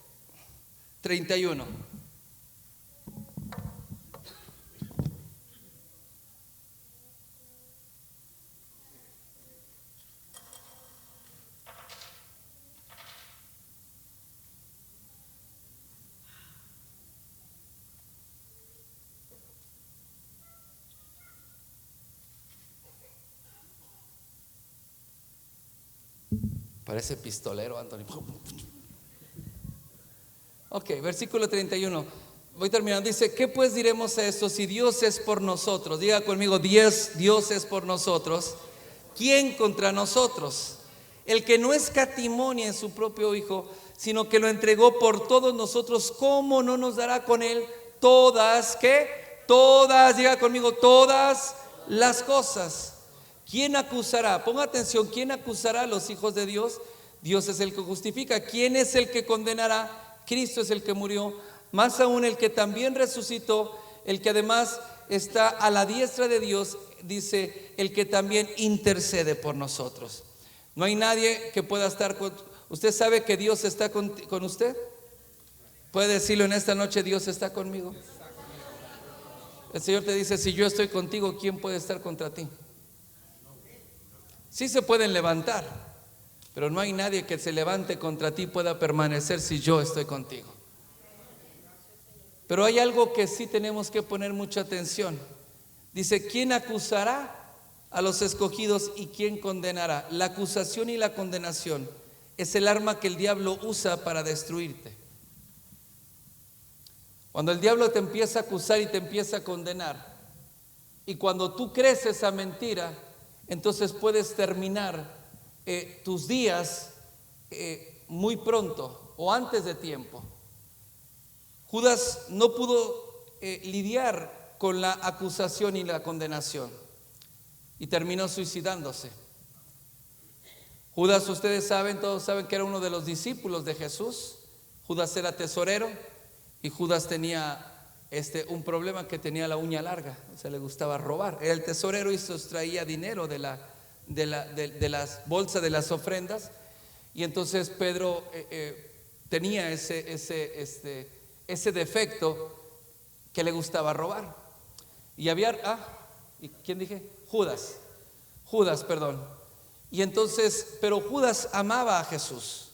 31. Parece pistolero, Antonio. Ok, versículo 31. Voy terminando. Dice: ¿qué pues diremos a esto? Si Dios es por nosotros, diga conmigo: Dios es por nosotros, ¿quién contra nosotros? El que no escatimó ni en su propio Hijo, sino que lo entregó por todos nosotros, ¿cómo no nos dará con él todas, qué? Todas, diga conmigo, todas las cosas. ¿Quién acusará? Ponga atención, ¿quién acusará a los hijos de Dios? Dios es el que justifica. ¿Quién es el que condenará? Cristo es el que murió, más aún el que también resucitó, el que además está a la diestra de Dios, dice, el que también intercede por nosotros. No hay nadie que pueda estar con usted. ¿Sabe que Dios está con usted? ¿Puede decirlo en esta noche: Dios está conmigo? El Señor te dice: si yo estoy contigo, ¿quién puede estar contra ti? Sí se pueden levantar, pero no hay nadie que se levante contra ti pueda permanecer si yo estoy contigo. Pero hay algo que sí tenemos que poner mucha atención. Dice: ¿quién acusará a los escogidos y quién condenará? La acusación y la condenación es el arma que el diablo usa para destruirte. Cuando el diablo te empieza a acusar y te empieza a condenar, y cuando tú crees esa mentira, entonces puedes terminar tus días muy pronto o antes de tiempo. Judas no pudo lidiar con la acusación y la condenación y terminó suicidándose. Judas, ustedes saben, todos saben que era uno de los discípulos de Jesús. Judas era tesorero y Judas tenía un problema, que tenía la uña larga, o sea, le gustaba robar. Era el tesorero y sustraía dinero de las bolsas de las ofrendas. Y entonces Pedro tenía ese defecto que le gustaba robar. Y había, ¿y quién dije? Judas, perdón. Y entonces, pero Judas amaba a Jesús.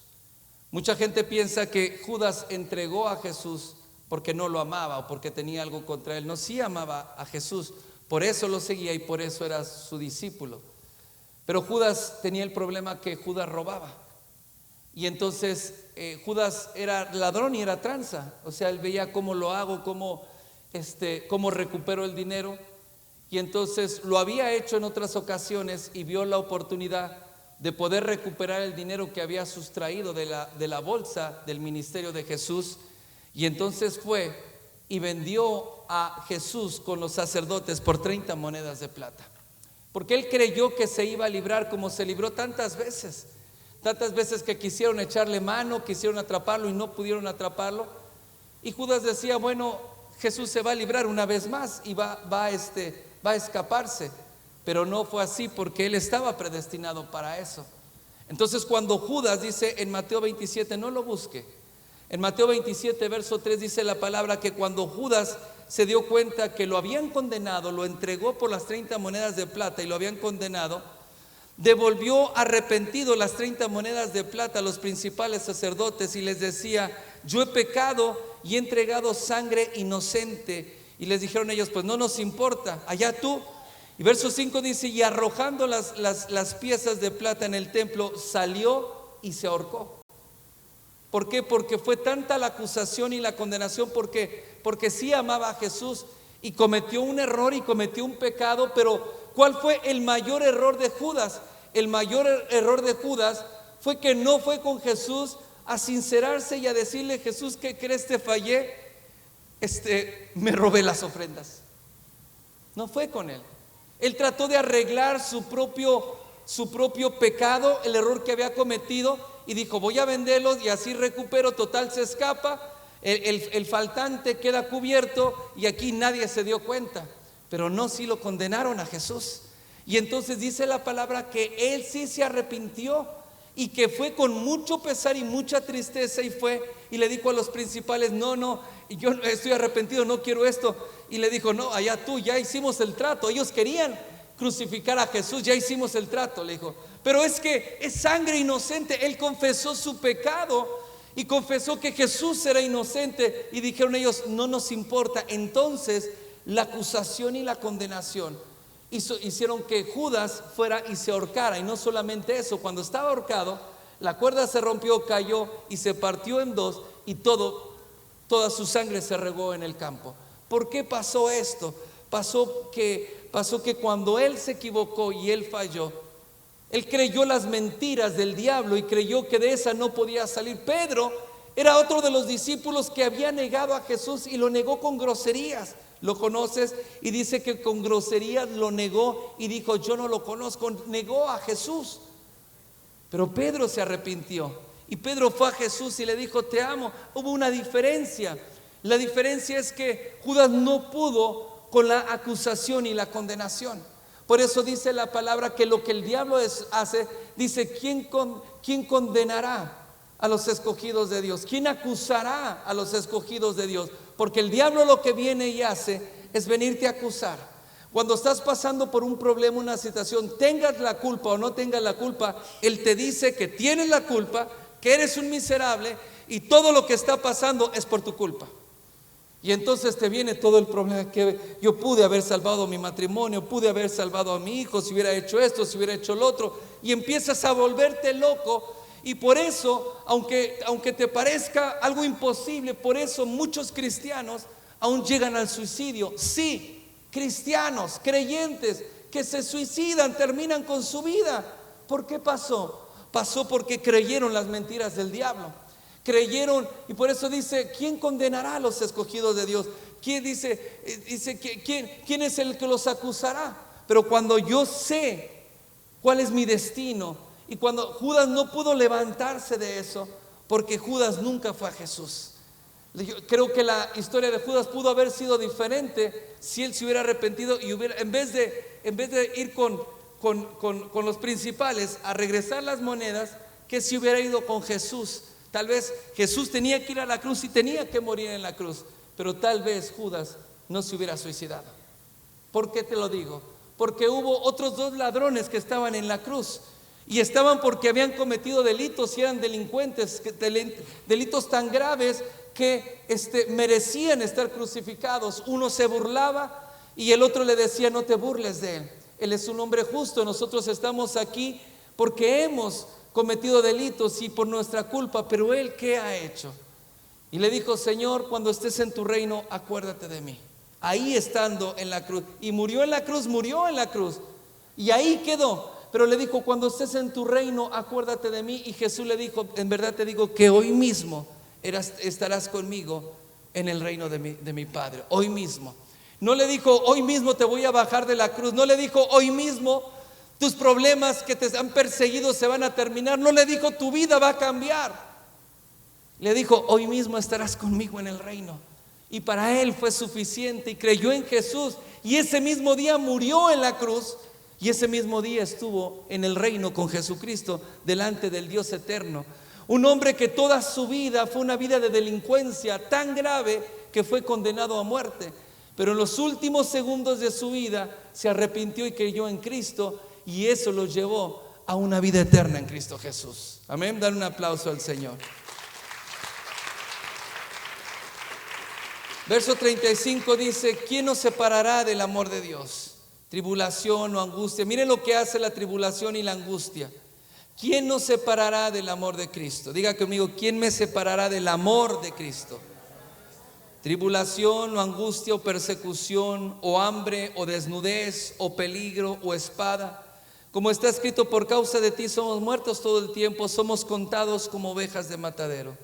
Mucha gente piensa que Judas entregó a Jesús porque no lo amaba o porque tenía algo contra él. No, sí amaba a Jesús, por eso lo seguía y por eso era su discípulo. Pero Judas tenía el problema que Judas robaba. Y entonces Judas era ladrón y era tranza. O sea, él veía cómo lo hago, cómo recupero el dinero. Y entonces lo había hecho en otras ocasiones y vio la oportunidad de poder recuperar el dinero que había sustraído de la bolsa del ministerio de Jesús. Y entonces fue y vendió a Jesús con los sacerdotes por 30 monedas de plata. Porque él creyó que se iba a librar como se libró tantas veces que quisieron echarle mano, quisieron atraparlo y no pudieron atraparlo. Y Judas decía, bueno, Jesús se va a librar una vez más y va a escaparse. Pero no fue así, porque él estaba predestinado para eso. Entonces cuando Judas dice en Mateo 27, no lo busque. En Mateo 27 verso 3 dice la palabra que cuando Judas se dio cuenta que lo habían condenado, lo entregó por las 30 monedas de plata y lo habían condenado, devolvió arrepentido las 30 monedas de plata a los principales sacerdotes y les decía, yo he pecado y he entregado sangre inocente. Y les dijeron ellos, pues no nos importa, allá tú. Y verso 5 dice, y arrojando las piezas de plata en el templo, salió y se ahorcó. ¿Por qué? Porque fue tanta la acusación y la condenación, porque sí amaba a Jesús y cometió un error y cometió un pecado. Pero ¿cuál fue el mayor error de Judas? El mayor error de Judas fue que no fue con Jesús a sincerarse y a decirle, Jesús, ¿qué crees? Te fallé, me robé las ofrendas. No fue con él. Él trató de arreglar su propio pecado, el error que había cometido, y dijo, voy a venderlos y así recupero, total se escapa, el faltante queda cubierto y aquí nadie se dio cuenta. Pero no, sí lo condenaron a Jesús. Y entonces dice la palabra que él sí se arrepintió y que fue con mucho pesar y mucha tristeza y fue y le dijo a los principales, no, yo estoy arrepentido, no quiero esto. Y le dijo, no, allá tú, ya hicimos el trato. Ellos querían crucificar a Jesús, ya hicimos el trato, le dijo. Pero es que es sangre inocente. Él confesó su pecado y confesó que Jesús era inocente. Y dijeron ellos, no nos importa. Entonces la acusación y la condenación hicieron que Judas fuera y se ahorcara. Y no solamente eso, cuando estaba ahorcado, la cuerda se rompió, cayó y se partió en dos y toda su sangre se regó en el campo. ¿Por qué pasó esto? Pasó que cuando él se equivocó y él falló, él creyó las mentiras del diablo y creyó que de esa no podía salir. Pedro era otro de los discípulos que había negado a Jesús y lo negó con groserías. ¿Lo conoces? Y dice que con groserías lo negó y dijo, yo no lo conozco. Negó a Jesús. Pero Pedro se arrepintió y Pedro fue a Jesús y le dijo, te amo. Hubo una diferencia. La diferencia es que Judas no pudo con la acusación y la condenación. Por eso dice la palabra que lo que el diablo hace, dice, ¿quién condenará a los escogidos de Dios? ¿Quién acusará a los escogidos de Dios? Porque el diablo lo que viene y hace es venirte a acusar. Cuando estás pasando por un problema, una situación, tengas la culpa o no tengas la culpa, él te dice que tienes la culpa, que eres un miserable y todo lo que está pasando es por tu culpa. Y entonces te viene todo el problema, que yo pude haber salvado mi matrimonio, pude haber salvado a mi hijo si hubiera hecho esto, si hubiera hecho lo otro, y empiezas a volverte loco. Y por eso, aunque te parezca algo imposible, por eso muchos cristianos aún llegan al suicidio. Sí, cristianos, creyentes que se suicidan, terminan con su vida. ¿Por qué pasó? Pasó porque creyeron las mentiras del diablo. Creyeron, y por eso dice, ¿quién condenará a los escogidos de Dios? ¿Quién ¿quién es el que los acusará? Pero cuando yo sé cuál es mi destino, y cuando Judas no pudo levantarse de eso, porque Judas nunca fue a Jesús. Yo creo que la historia de Judas pudo haber sido diferente si él se hubiera arrepentido y en vez de ir con los principales a regresar las monedas, que si hubiera ido con Jesús. Tal vez Jesús tenía que ir a la cruz y tenía que morir en la cruz, pero tal vez Judas no se hubiera suicidado. ¿Por qué te lo digo? Porque hubo otros 2 ladrones que estaban en la cruz y estaban porque habían cometido delitos y eran delincuentes, delitos tan graves que merecían estar crucificados. Uno se burlaba y el otro le decía: no te burles de él, él es un hombre justo, nosotros estamos aquí porque hemos cometido delitos y por nuestra culpa, pero él ¿qué ha hecho? Y le dijo: Señor, cuando estés en tu reino, acuérdate de mí. Ahí estando en la cruz, y murió en la cruz, y ahí quedó. Pero le dijo: cuando estés en tu reino, acuérdate de mí. Y Jesús le dijo: en verdad te digo que hoy mismo estarás conmigo en el reino de mi Padre. Hoy mismo. No le dijo: hoy mismo te voy a bajar de la cruz. No le dijo: hoy mismo tus problemas que te han perseguido se van a terminar. No le dijo: tu vida va a cambiar. Le dijo: hoy mismo estarás conmigo en el reino. Y para él fue suficiente y creyó en Jesús. Y ese mismo día murió en la cruz. Y ese mismo día estuvo en el reino con Jesucristo delante del Dios eterno. Un hombre que toda su vida fue una vida de delincuencia tan grave que fue condenado a muerte. Pero en los últimos segundos de su vida se arrepintió y creyó en Cristo. Y eso lo llevó a una vida eterna en Cristo Jesús. Amén. Dar un aplauso al Señor. Verso 35 dice: ¿quién nos separará del amor de Dios? Tribulación o angustia. Miren lo que hace la tribulación y la angustia. ¿Quién nos separará del amor de Cristo? Diga conmigo: ¿quién me separará del amor de Cristo? Tribulación o angustia o persecución o hambre o desnudez o peligro o espada. Como está escrito: por causa de ti somos muertos todo el tiempo, somos contados como ovejas de matadero.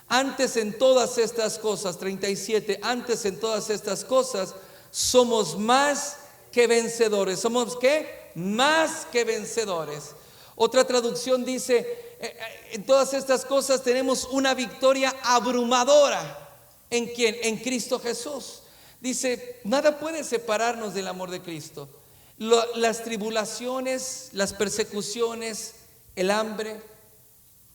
Antes en todas estas cosas, 37, antes en todas estas cosas somos más que vencedores. ¿Somos qué? Más que vencedores. Otra traducción dice: en todas estas cosas tenemos una victoria abrumadora. ¿En quién? En Cristo Jesús. Dice: nada puede separarnos del amor de Cristo. Las tribulaciones, las persecuciones, el hambre,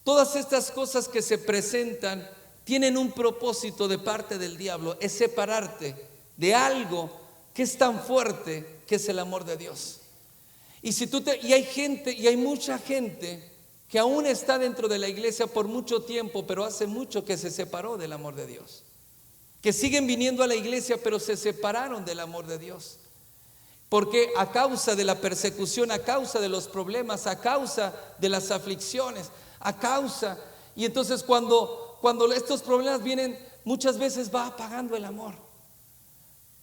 todas estas cosas que se presentan tienen un propósito de parte del diablo: es separarte de algo que es tan fuerte, que es el amor de Dios. Y hay mucha gente que aún está dentro de la iglesia por mucho tiempo, pero hace mucho que se separó del amor de Dios, que siguen viniendo a la iglesia, pero se separaron del amor de Dios. Porque a causa de la persecución, a causa de los problemas, a causa de las aflicciones, y entonces cuando estos problemas vienen, muchas veces va apagando el amor.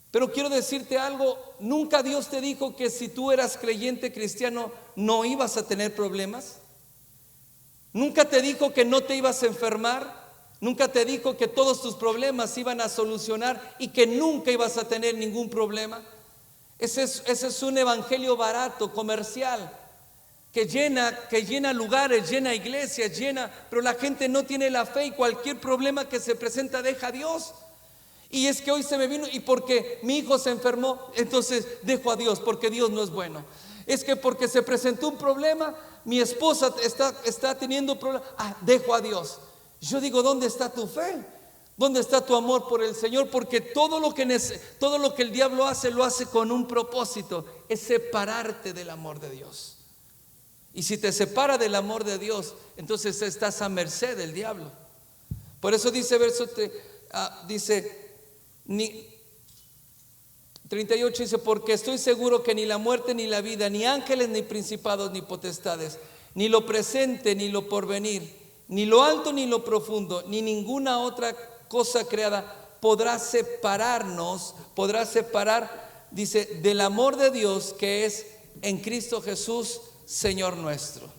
Pero quiero decirte algo: nunca Dios te dijo que si tú eras creyente cristiano no ibas a tener problemas. Nunca te dijo que no te ibas a enfermar. Nunca te dijo que todos tus problemas se iban a solucionar y que nunca ibas a tener ningún problema. Ese es un evangelio barato, comercial, que llena lugares, llena iglesias, pero la gente no tiene la fe y cualquier problema que se presenta deja a Dios. Y es que hoy se me vino y porque mi hijo se enfermó, entonces dejo a Dios porque Dios no es bueno. Es que porque se presentó un problema, mi esposa está teniendo problemas, dejo a Dios. Yo digo: ¿dónde está tu fe? ¿Dónde está tu amor por el Señor? Porque todo lo que el diablo hace, lo hace con un propósito: es separarte del amor de Dios. Y si te separa del amor de Dios, entonces estás a merced del diablo. Por eso dice verso 38, dice: porque estoy seguro que ni la muerte ni la vida, ni ángeles ni principados ni potestades, ni lo presente ni lo porvenir, ni lo alto ni lo profundo, ni ninguna otra cosa creada podrá separar, dice, del amor de Dios que es en Cristo Jesús, Señor nuestro.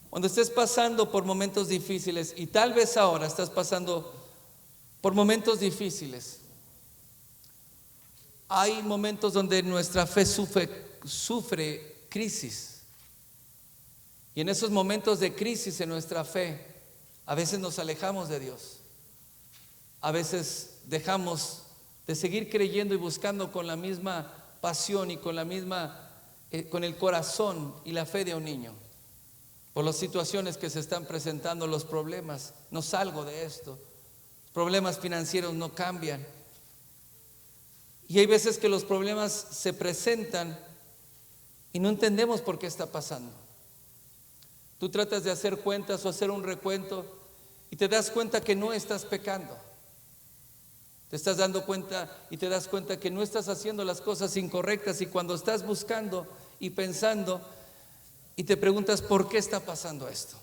Cuando estés pasando por momentos difíciles, y tal vez ahora estás pasando por momentos difíciles, hay momentos donde nuestra fe sufre crisis. Y en esos momentos de crisis en nuestra fe, a veces nos alejamos de Dios. A veces dejamos de seguir creyendo y buscando con la misma pasión y con el corazón y la fe de un niño. por las situaciones que se están presentando, los problemas. No salgo de esto. Los problemas financieros no cambian. Y hay veces que los problemas se presentan y no entendemos por qué está pasando. Tú tratas de hacer cuentas o hacer un recuento y te das cuenta que no estás pecando. Te estás dando cuenta y te das cuenta que no estás haciendo las cosas incorrectas, y cuando estás buscando y pensando y te preguntas ¿por qué está pasando esto?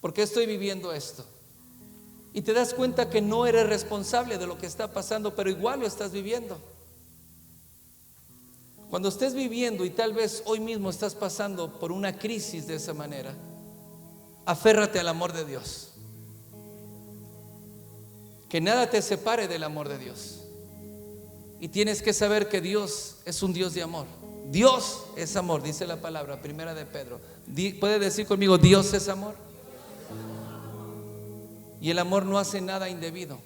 ¿Por qué estoy viviendo esto? Y te das cuenta que no eres responsable de lo que está pasando, pero igual lo estás viviendo. Cuando estés viviendo y tal vez hoy mismo estás pasando por una crisis de esa manera, aférrate al amor de Dios. Que nada te separe del amor de Dios. Y tienes que saber que Dios es un Dios de amor. Dios es amor, dice la palabra, primera de Pedro. ¿Puede decir conmigo, Dios es amor? Y el amor no hace nada indebido.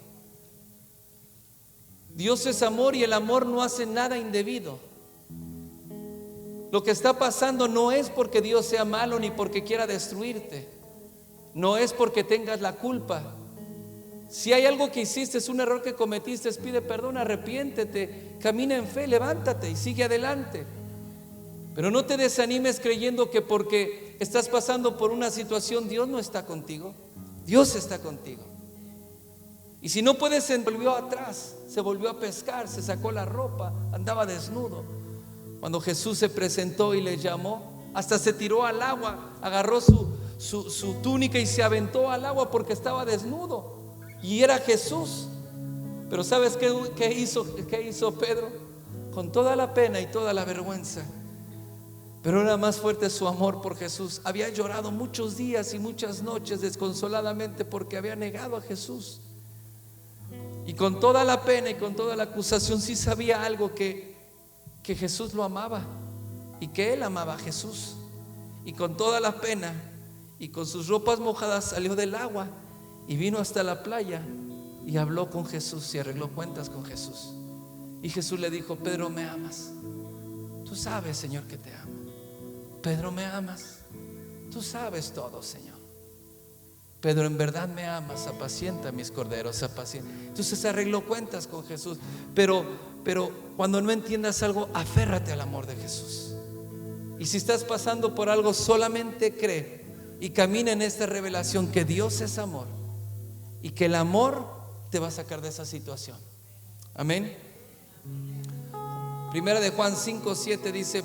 Dios es amor y el amor no hace nada indebido. Lo que está pasando no es porque Dios sea malo ni porque quiera destruirte. No es porque tengas la culpa. Si hay algo que hiciste, es un error que cometiste, pide perdón, arrepiéntete, camina en fe, levántate y sigue adelante. Pero no te desanimes creyendo que porque estás pasando por una situación Dios no está contigo. Dios está contigo. Y si no puedes, se volvió atrás, se volvió a pescar, se sacó la ropa, andaba desnudo. Cuando Jesús se presentó y le llamó, hasta se tiró al agua, agarró su túnica y se aventó al agua porque estaba desnudo. Y era Jesús. Pero ¿sabes qué hizo Pedro? Con toda la pena y toda la vergüenza, pero era más fuerte su amor por Jesús. Había llorado muchos días y muchas noches desconsoladamente porque había negado a Jesús. Y con toda la pena y con toda la acusación, sí sabía algo, que Jesús lo amaba y que él amaba a Jesús. Y con toda la pena y con sus ropas mojadas salió del agua y vino hasta la playa y habló con Jesús y arregló cuentas con Jesús. Y Jesús le dijo: Pedro, ¿me amas? Tú sabes, Señor, que te amo. Pedro, ¿me amas? Tú sabes todo, Señor. Pedro, ¿en verdad me amas? Apacienta mis corderos, apacienta. Entonces arregló cuentas con Jesús. Pero cuando no entiendas algo, aférrate al amor de Jesús. Y si estás pasando por algo, solamente cree y camina en esta revelación que Dios es amor y que el amor te va a sacar de esa situación. Amén. Primera de Juan 5:7 dice: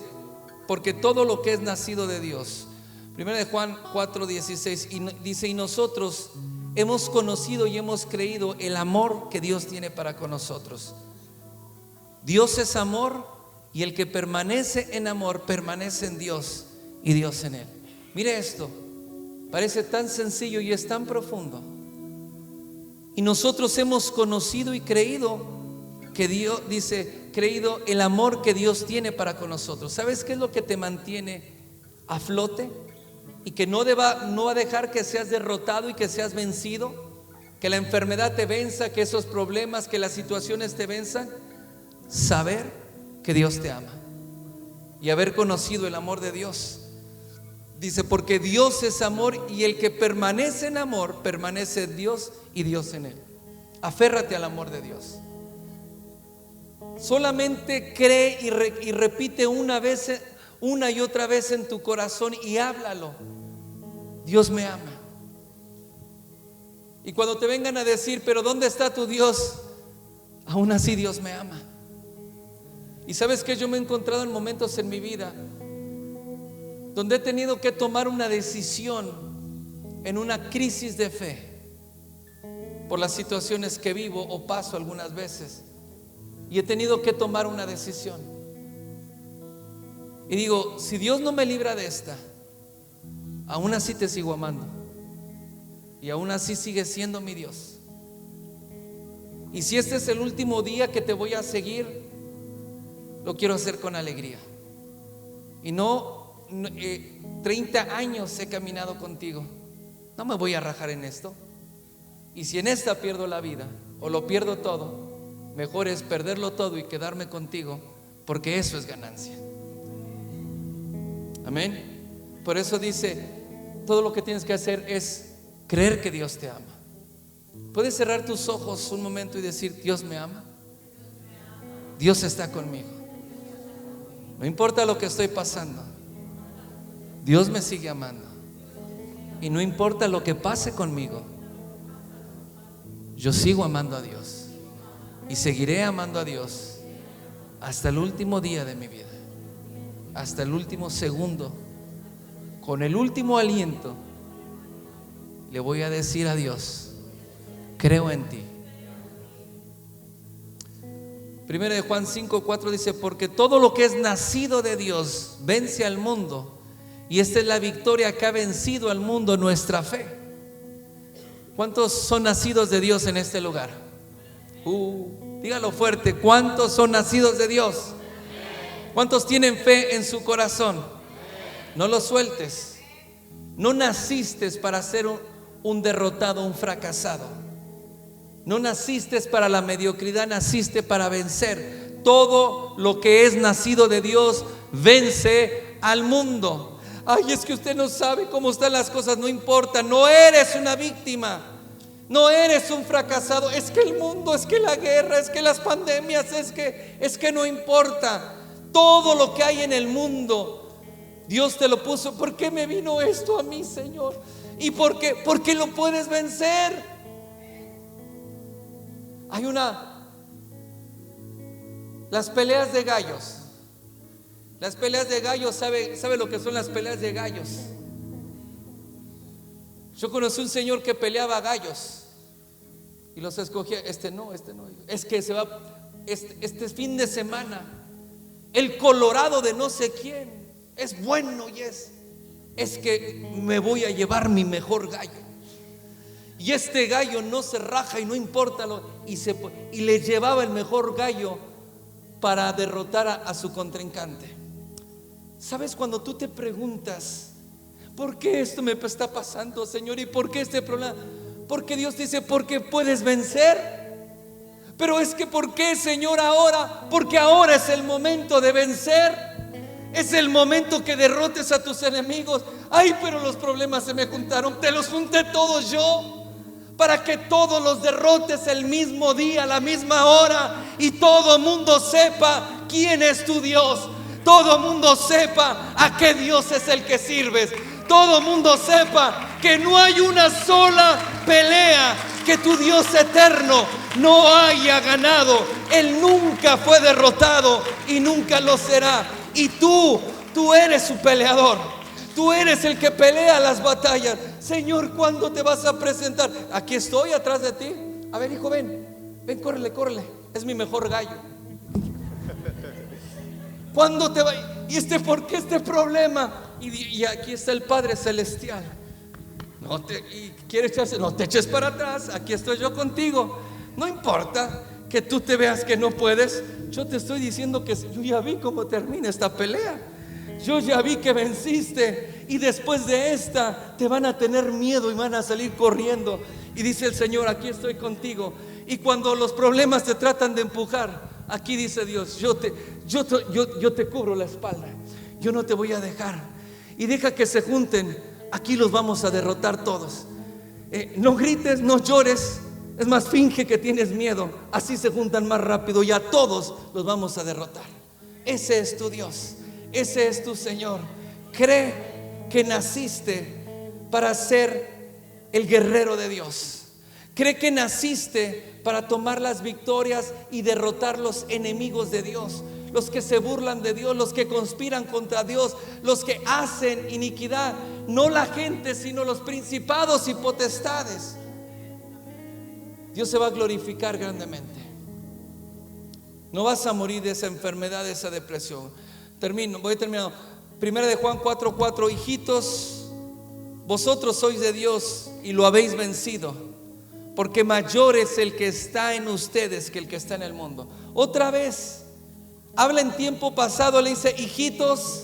porque todo lo que es nacido de Dios. Primera de Juan 4:16 dice: y nosotros hemos conocido y hemos creído el amor que Dios tiene para con nosotros. Dios es amor, y el que permanece en amor permanece en Dios y Dios en él. Mire esto, parece tan sencillo y es tan profundo. Y nosotros hemos conocido y creído que Dios, dice, creído el amor que Dios tiene para con nosotros. ¿Sabes qué es lo que te mantiene a flote? Y que no va a dejar que seas derrotado y que seas vencido, que la enfermedad te venza, que esos problemas, que las situaciones te venzan. Saber que Dios te ama y haber conocido el amor de Dios. Dice: porque Dios es amor, y el que permanece en amor permanece en Dios y Dios en él. Aférrate al amor de Dios. Solamente cree y repite una y otra vez en tu corazón y háblalo: Dios me ama. Y cuando te vengan a decir: pero ¿dónde está tu Dios?, aún así Dios me ama. Y sabes que yo me he encontrado en momentos en mi vida donde he tenido que tomar una decisión en una crisis de fe por las situaciones que vivo o paso algunas veces, y he tenido que tomar una decisión. Y digo: si Dios no me libra de esta, aún así te sigo amando, y aún así sigues siendo mi Dios. Y si este es el último día que te voy a seguir, lo quiero hacer con alegría. Y 30 años he caminado contigo, no me voy a rajar en esto. Y si en esta pierdo la vida o lo pierdo todo, mejor es perderlo todo y quedarme contigo, porque eso es ganancia. Amén. Por eso dice: todo lo que tienes que hacer es creer que Dios te ama. Puedes cerrar tus ojos un momento y decir: Dios me ama, Dios está conmigo. No importa lo que estoy pasando, Dios me sigue amando. Y no importa lo que pase conmigo, yo sigo amando a Dios y seguiré amando a Dios hasta el último día de mi vida, hasta el último segundo. Con el último aliento le voy a decir a Dios: creo en ti. Primera de Juan 5:4 dice: porque todo lo que es nacido de Dios vence al mundo, y esta es la victoria que ha vencido al mundo, nuestra fe. ¿Cuántos son nacidos de Dios en este lugar? Dígalo fuerte: ¿cuántos son nacidos de Dios? ¿Cuántos tienen fe en su corazón? No lo sueltes. No naciste para ser un derrotado, un fracasado. No naciste para la mediocridad, naciste para vencer. Todo lo que es nacido de Dios vence al mundo. Ay, es que usted no sabe cómo están las cosas. No importa, no eres una víctima, no eres un fracasado. Es que el mundo, es que la guerra, es que las pandemias, es que no importa. Todo lo que hay en el mundo, Dios te lo puso. ¿Por qué me vino esto a mí, Señor? ¿Y por qué? Porque lo puedes vencer. Hay las peleas de gallos. Las peleas de gallos, ¿sabe lo que son las peleas de gallos? Yo conocí un señor que peleaba gallos y los escogía. Este no. Es que se va este fin de semana, el Colorado de no sé quién es bueno y es que me voy a llevar mi mejor gallo. Y este gallo no se raja y no importa y le llevaba el mejor gallo para derrotar a su contrincante. ¿Sabes? Cuando tú te preguntas: ¿por qué esto me está pasando, Señor? ¿Y por qué este problema? Porque Dios dice: porque puedes vencer. Pero es que ¿por qué, Señor, ahora? Porque ahora es el momento de vencer. Es el momento que derrotes a tus enemigos. Ay, pero los problemas se me juntaron. Te los junté todos yo, para que todos los derrotes el mismo día, a la misma hora, y todo mundo sepa quién es tu Dios. Todo mundo sepa a qué Dios es el que sirves. Todo mundo sepa que no hay una sola pelea que tu Dios eterno no haya ganado. Él nunca fue derrotado y nunca lo será. Y tú eres su peleador. Tú eres el que pelea las batallas. Señor, ¿cuándo te vas a presentar? Aquí estoy atrás de ti. A ver, hijo, ven, córrele. Es mi mejor gallo. ¿Cuándo te va? ¿Y por qué este problema? Y aquí está el Padre Celestial. Y quiere echarse, no te eches para atrás. Aquí estoy yo contigo. No importa que tú te veas que no puedes. Yo te estoy diciendo que yo ya vi cómo termina esta pelea. Yo ya vi que venciste, y después de esta te van a tener miedo y van a salir corriendo. Y dice el Señor: aquí estoy contigo. Y cuando los problemas te tratan de empujar, aquí dice Dios: yo te cubro la espalda. Yo no te voy a dejar. Y deja que se junten. Aquí los vamos a derrotar todos. No grites, no llores. Es más, finge que tienes miedo. Así se juntan más rápido y a todos los vamos a derrotar. Ese es tu Dios. Ese es tu Señor. Cree que naciste para ser el guerrero de Dios. Cree que naciste para tomar las victorias y derrotar los enemigos de Dios, los que se burlan de Dios, los que conspiran contra Dios, los que hacen iniquidad. No la gente, sino los principados y potestades. Dios se va a glorificar grandemente. No vas a morir de esa enfermedad, de esa depresión. Voy terminando. Primera de Juan 4:4: hijitos, vosotros sois de Dios y lo habéis vencido, porque mayor es el que está en ustedes que el que está en el mundo. Otra vez habla en tiempo pasado, le dice: hijitos,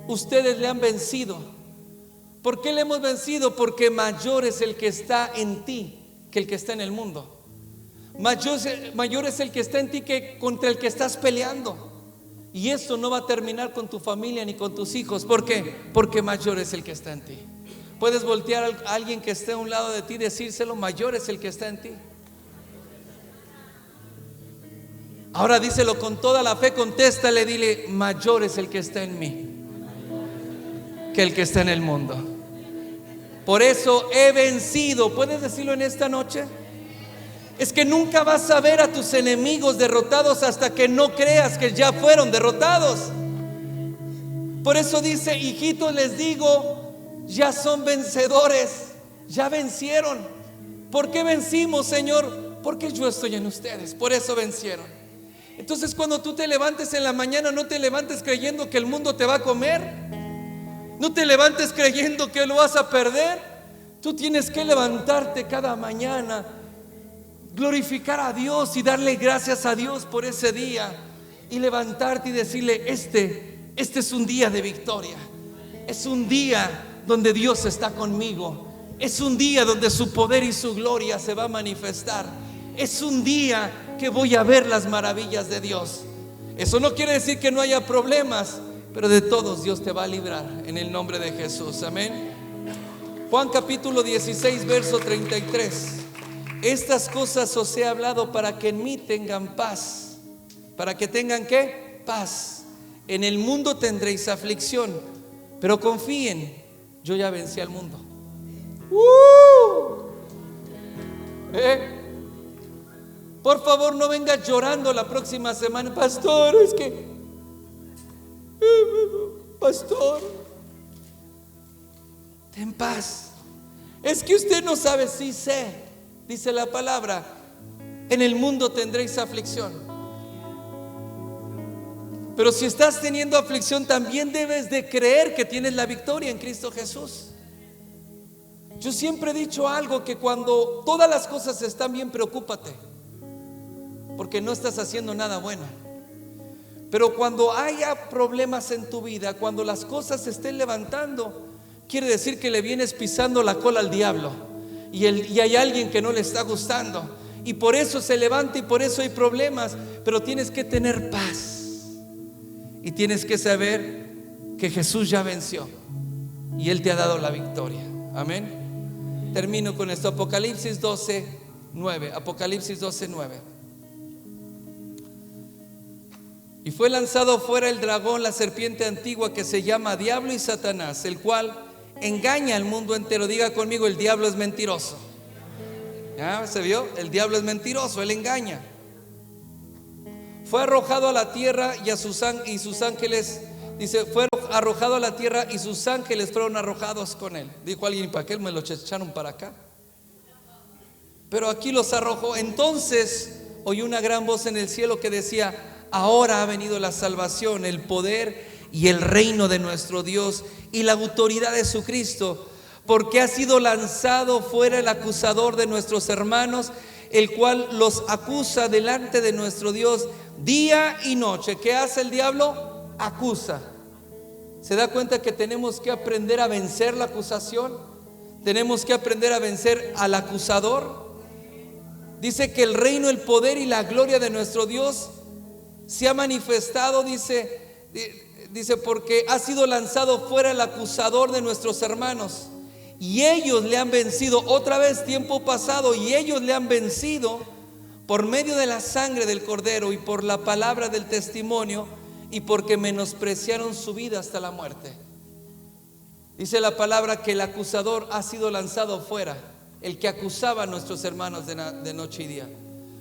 ustedes le han vencido. ¿Por qué le hemos vencido? Porque mayor es el que está en ti que el que está en el mundo. Mayor es el que está en ti que contra el que estás peleando. Y eso no va a terminar con tu familia ni con tus hijos. ¿Por qué? Porque mayor es el que está en ti. Puedes voltear a alguien que esté a un lado de ti y decírselo: mayor es el que está en ti. Ahora díselo con toda la fe, contéstale, dile: mayor es el que está en mí que el que está en el mundo. Por eso he vencido. ¿Puedes decirlo en esta noche? Es que nunca vas a ver a tus enemigos derrotados hasta que no creas que ya fueron derrotados. Por eso dice: hijitos, les digo, ya son vencedores, ya vencieron. ¿Por qué vencimos, Señor? Porque yo estoy en ustedes, por eso vencieron. Entonces, cuando tú te levantes en la mañana, no te levantes creyendo que el mundo te va a comer. No te levantes creyendo que lo vas a perder. Tú tienes que levantarte cada mañana, glorificar a Dios y darle gracias a Dios por ese día, y levantarte y decirle: este es un día de victoria. Es un día donde Dios está conmigo. Es un día donde su poder y su gloria se va a manifestar. Es un día que voy a ver las maravillas de Dios. Eso no quiere decir que no haya problemas, pero de todos Dios te va a librar en el nombre de Jesús. Amén. Juan capítulo 16 verso 33. Estas cosas os he hablado para que en mí tengan paz. ¿Para que tengan qué? Paz. En el mundo tendréis aflicción, pero confíen, yo ya vencí al mundo. Por favor, no vengas llorando la próxima semana: pastor, es que pastor, ten paz. Es que usted no sabe. Sí sé, dice la palabra: en el mundo tendréis aflicción. Pero si estás teniendo aflicción, también debes de creer que tienes la victoria en Cristo Jesús. Yo siempre he dicho algo: que cuando todas las cosas están bien, preocúpate, porque no estás haciendo nada bueno. Pero cuando haya problemas en tu vida, cuando las cosas se estén levantando, quiere decir que le vienes pisando la cola al diablo, y hay alguien que no le está gustando, y por eso se levanta y por eso hay problemas. Pero tienes que tener paz y tienes que saber que Jesús ya venció y Él te ha dado la victoria. Amén. Termino con esto. Apocalipsis 12:9. Apocalipsis 12:9. Y fue lanzado fuera el dragón, la serpiente antigua, que se llama Diablo y Satanás, el cual engaña al mundo entero. Diga conmigo: el diablo es mentiroso. ¿Ya se vio? El diablo es mentiroso, él engaña. Fue arrojado a la tierra y sus ángeles, dice, fue arrojado a la tierra y sus ángeles fueron arrojados con él. Dijo alguien: ¿para qué me lo echaron para acá? Pero aquí los arrojó. Entonces oí una gran voz en el cielo que decía: ahora ha venido la salvación, el poder y el reino de nuestro Dios y la autoridad de su Cristo, porque ha sido lanzado fuera el acusador de nuestros hermanos, el cual los acusa delante de nuestro Dios día y noche. ¿Qué hace el diablo? Acusa. ¿Se da cuenta que tenemos que aprender a vencer la acusación? Tenemos que aprender a vencer al acusador. Dice que el reino, el poder y la gloria de nuestro Dios se ha manifestado, dice porque ha sido lanzado fuera el acusador de nuestros hermanos, y ellos le han vencido. Otra vez, tiempo pasado, y ellos le han vencido por medio de la sangre del Cordero y por la palabra del testimonio, y porque menospreciaron su vida hasta la muerte. Dice la palabra que el acusador ha sido lanzado fuera, el que acusaba a nuestros hermanos de noche y día.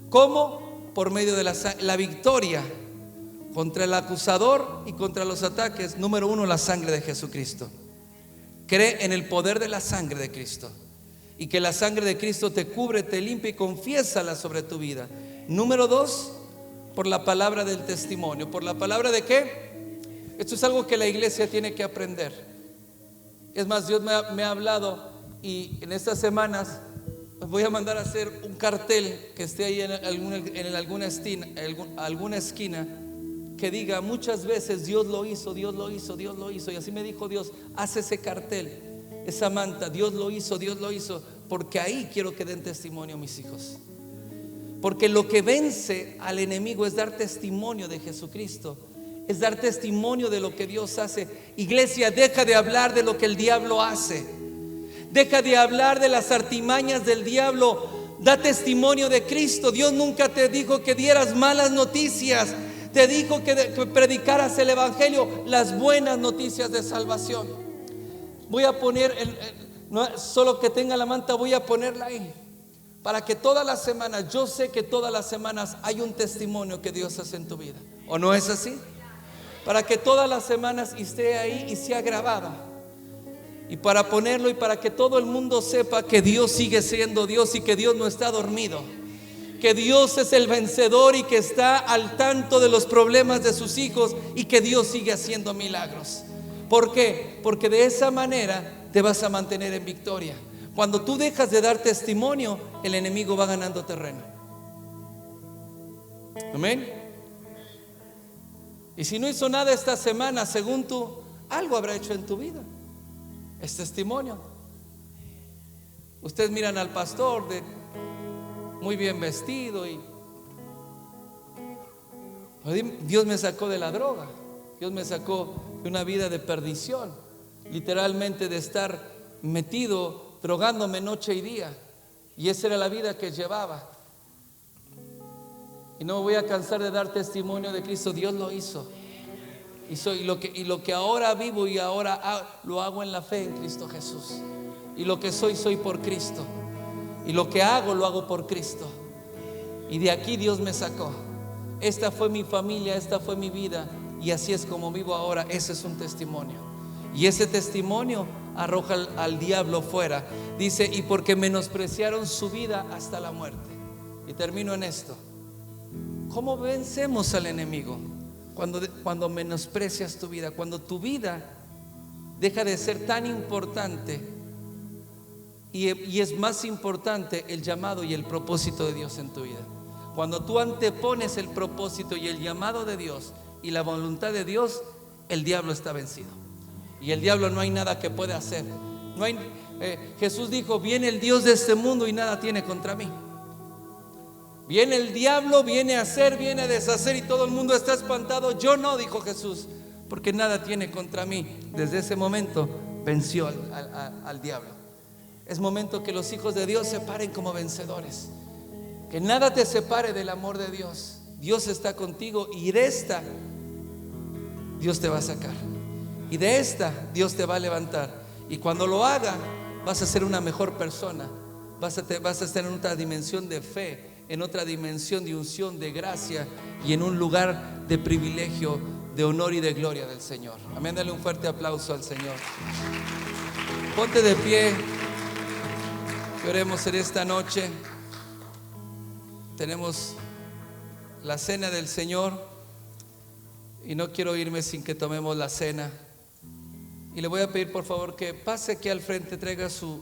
¿Cómo? Por medio de la victoria contra el acusador y contra los ataques. Número uno, la sangre de Jesucristo. Cree en el poder de la sangre de Cristo, y que la sangre de Cristo te cubre, te limpia, y confiésala sobre tu vida. Número dos, por la palabra del testimonio. ¿Por la palabra de qué? Esto es algo que la iglesia tiene que aprender. Es más, Dios me ha hablado, y en estas semanas voy a mandar a hacer un cartel que esté ahí en alguna esquina, que diga muchas veces: Dios lo hizo, Dios lo hizo, Dios lo hizo. Y así me dijo Dios: haz ese cartel, esa manta: Dios lo hizo, Dios lo hizo. Porque ahí quiero que den testimonio mis hijos. Porque lo que vence al enemigo es dar testimonio de Jesucristo, es dar testimonio de lo que Dios hace. Iglesia, deja de hablar de lo que el diablo hace. Deja de hablar de las artimañas del diablo. Da testimonio de Cristo. Dios nunca te dijo que dieras malas noticias. Te dijo que predicaras el evangelio, las buenas noticias de salvación. Voy a poner, no, solo que tenga la manta, voy a ponerla ahí. Para que todas las semanas, yo sé que todas las semanas hay un testimonio que Dios hace en tu vida. ¿O no es así? Para que todas las semanas esté ahí y sea grabada. Y para ponerlo y para que todo el mundo sepa que Dios sigue siendo Dios y que Dios no está dormido. Que Dios es el vencedor y que está al tanto de los problemas de sus hijos y que Dios sigue haciendo milagros. ¿Por qué? Porque de esa manera te vas a mantener en victoria. Cuando tú dejas de dar testimonio, el enemigo va ganando terreno. Amén. Y si no hizo nada esta semana, según tú, algo habrá hecho en tu vida. Es testimonio. Ustedes miran al pastor muy bien vestido y Dios me sacó de la droga. Dios me sacó de una vida de perdición, literalmente de estar metido, drogándome noche y día. Y esa era la vida que llevaba. Y no me voy a cansar de dar testimonio de Cristo. Dios lo hizo. Y lo que ahora vivo y ahora lo hago en la fe en Cristo Jesús. Y lo que soy por Cristo. Y lo que hago lo hago por Cristo. Y de aquí Dios me sacó. Esta fue mi familia, esta fue mi vida. Y así es como vivo ahora. Ese es un testimonio. Y ese testimonio arroja al diablo fuera. Dice, y porque menospreciaron su vida hasta la muerte. Y termino en esto. ¿Cómo vencemos al enemigo? Cuando menosprecias tu vida, cuando tu vida deja de ser tan importante y es más importante el llamado y el propósito de Dios en tu vida. Cuando tú antepones el propósito y el llamado de Dios y la voluntad de Dios, el diablo está vencido. Y el diablo no hay nada que pueda hacer. Jesús dijo, viene el Dios de este mundo y nada tiene contra mí. Viene el diablo, viene a hacer, viene a deshacer y todo el mundo está espantado. Yo no, dijo Jesús, porque nada tiene contra mí. Desde ese momento venció al diablo. Es momento que los hijos de Dios se paren como vencedores. Que nada te separe del amor de Dios. Dios está contigo y de esta Dios te va a sacar. Y de esta Dios te va a levantar. Y cuando lo haga, vas a ser una mejor persona. Vas a estar en otra dimensión de fe, en otra dimensión de unción, de gracia y en un lugar de privilegio, de honor y de gloria del Señor. Amén, dale un fuerte aplauso al Señor. Ponte de pie. Oremos en esta noche. Tenemos la cena del Señor y no quiero irme sin que tomemos la cena. Y le voy a pedir por favor que pase aquí al frente, traiga su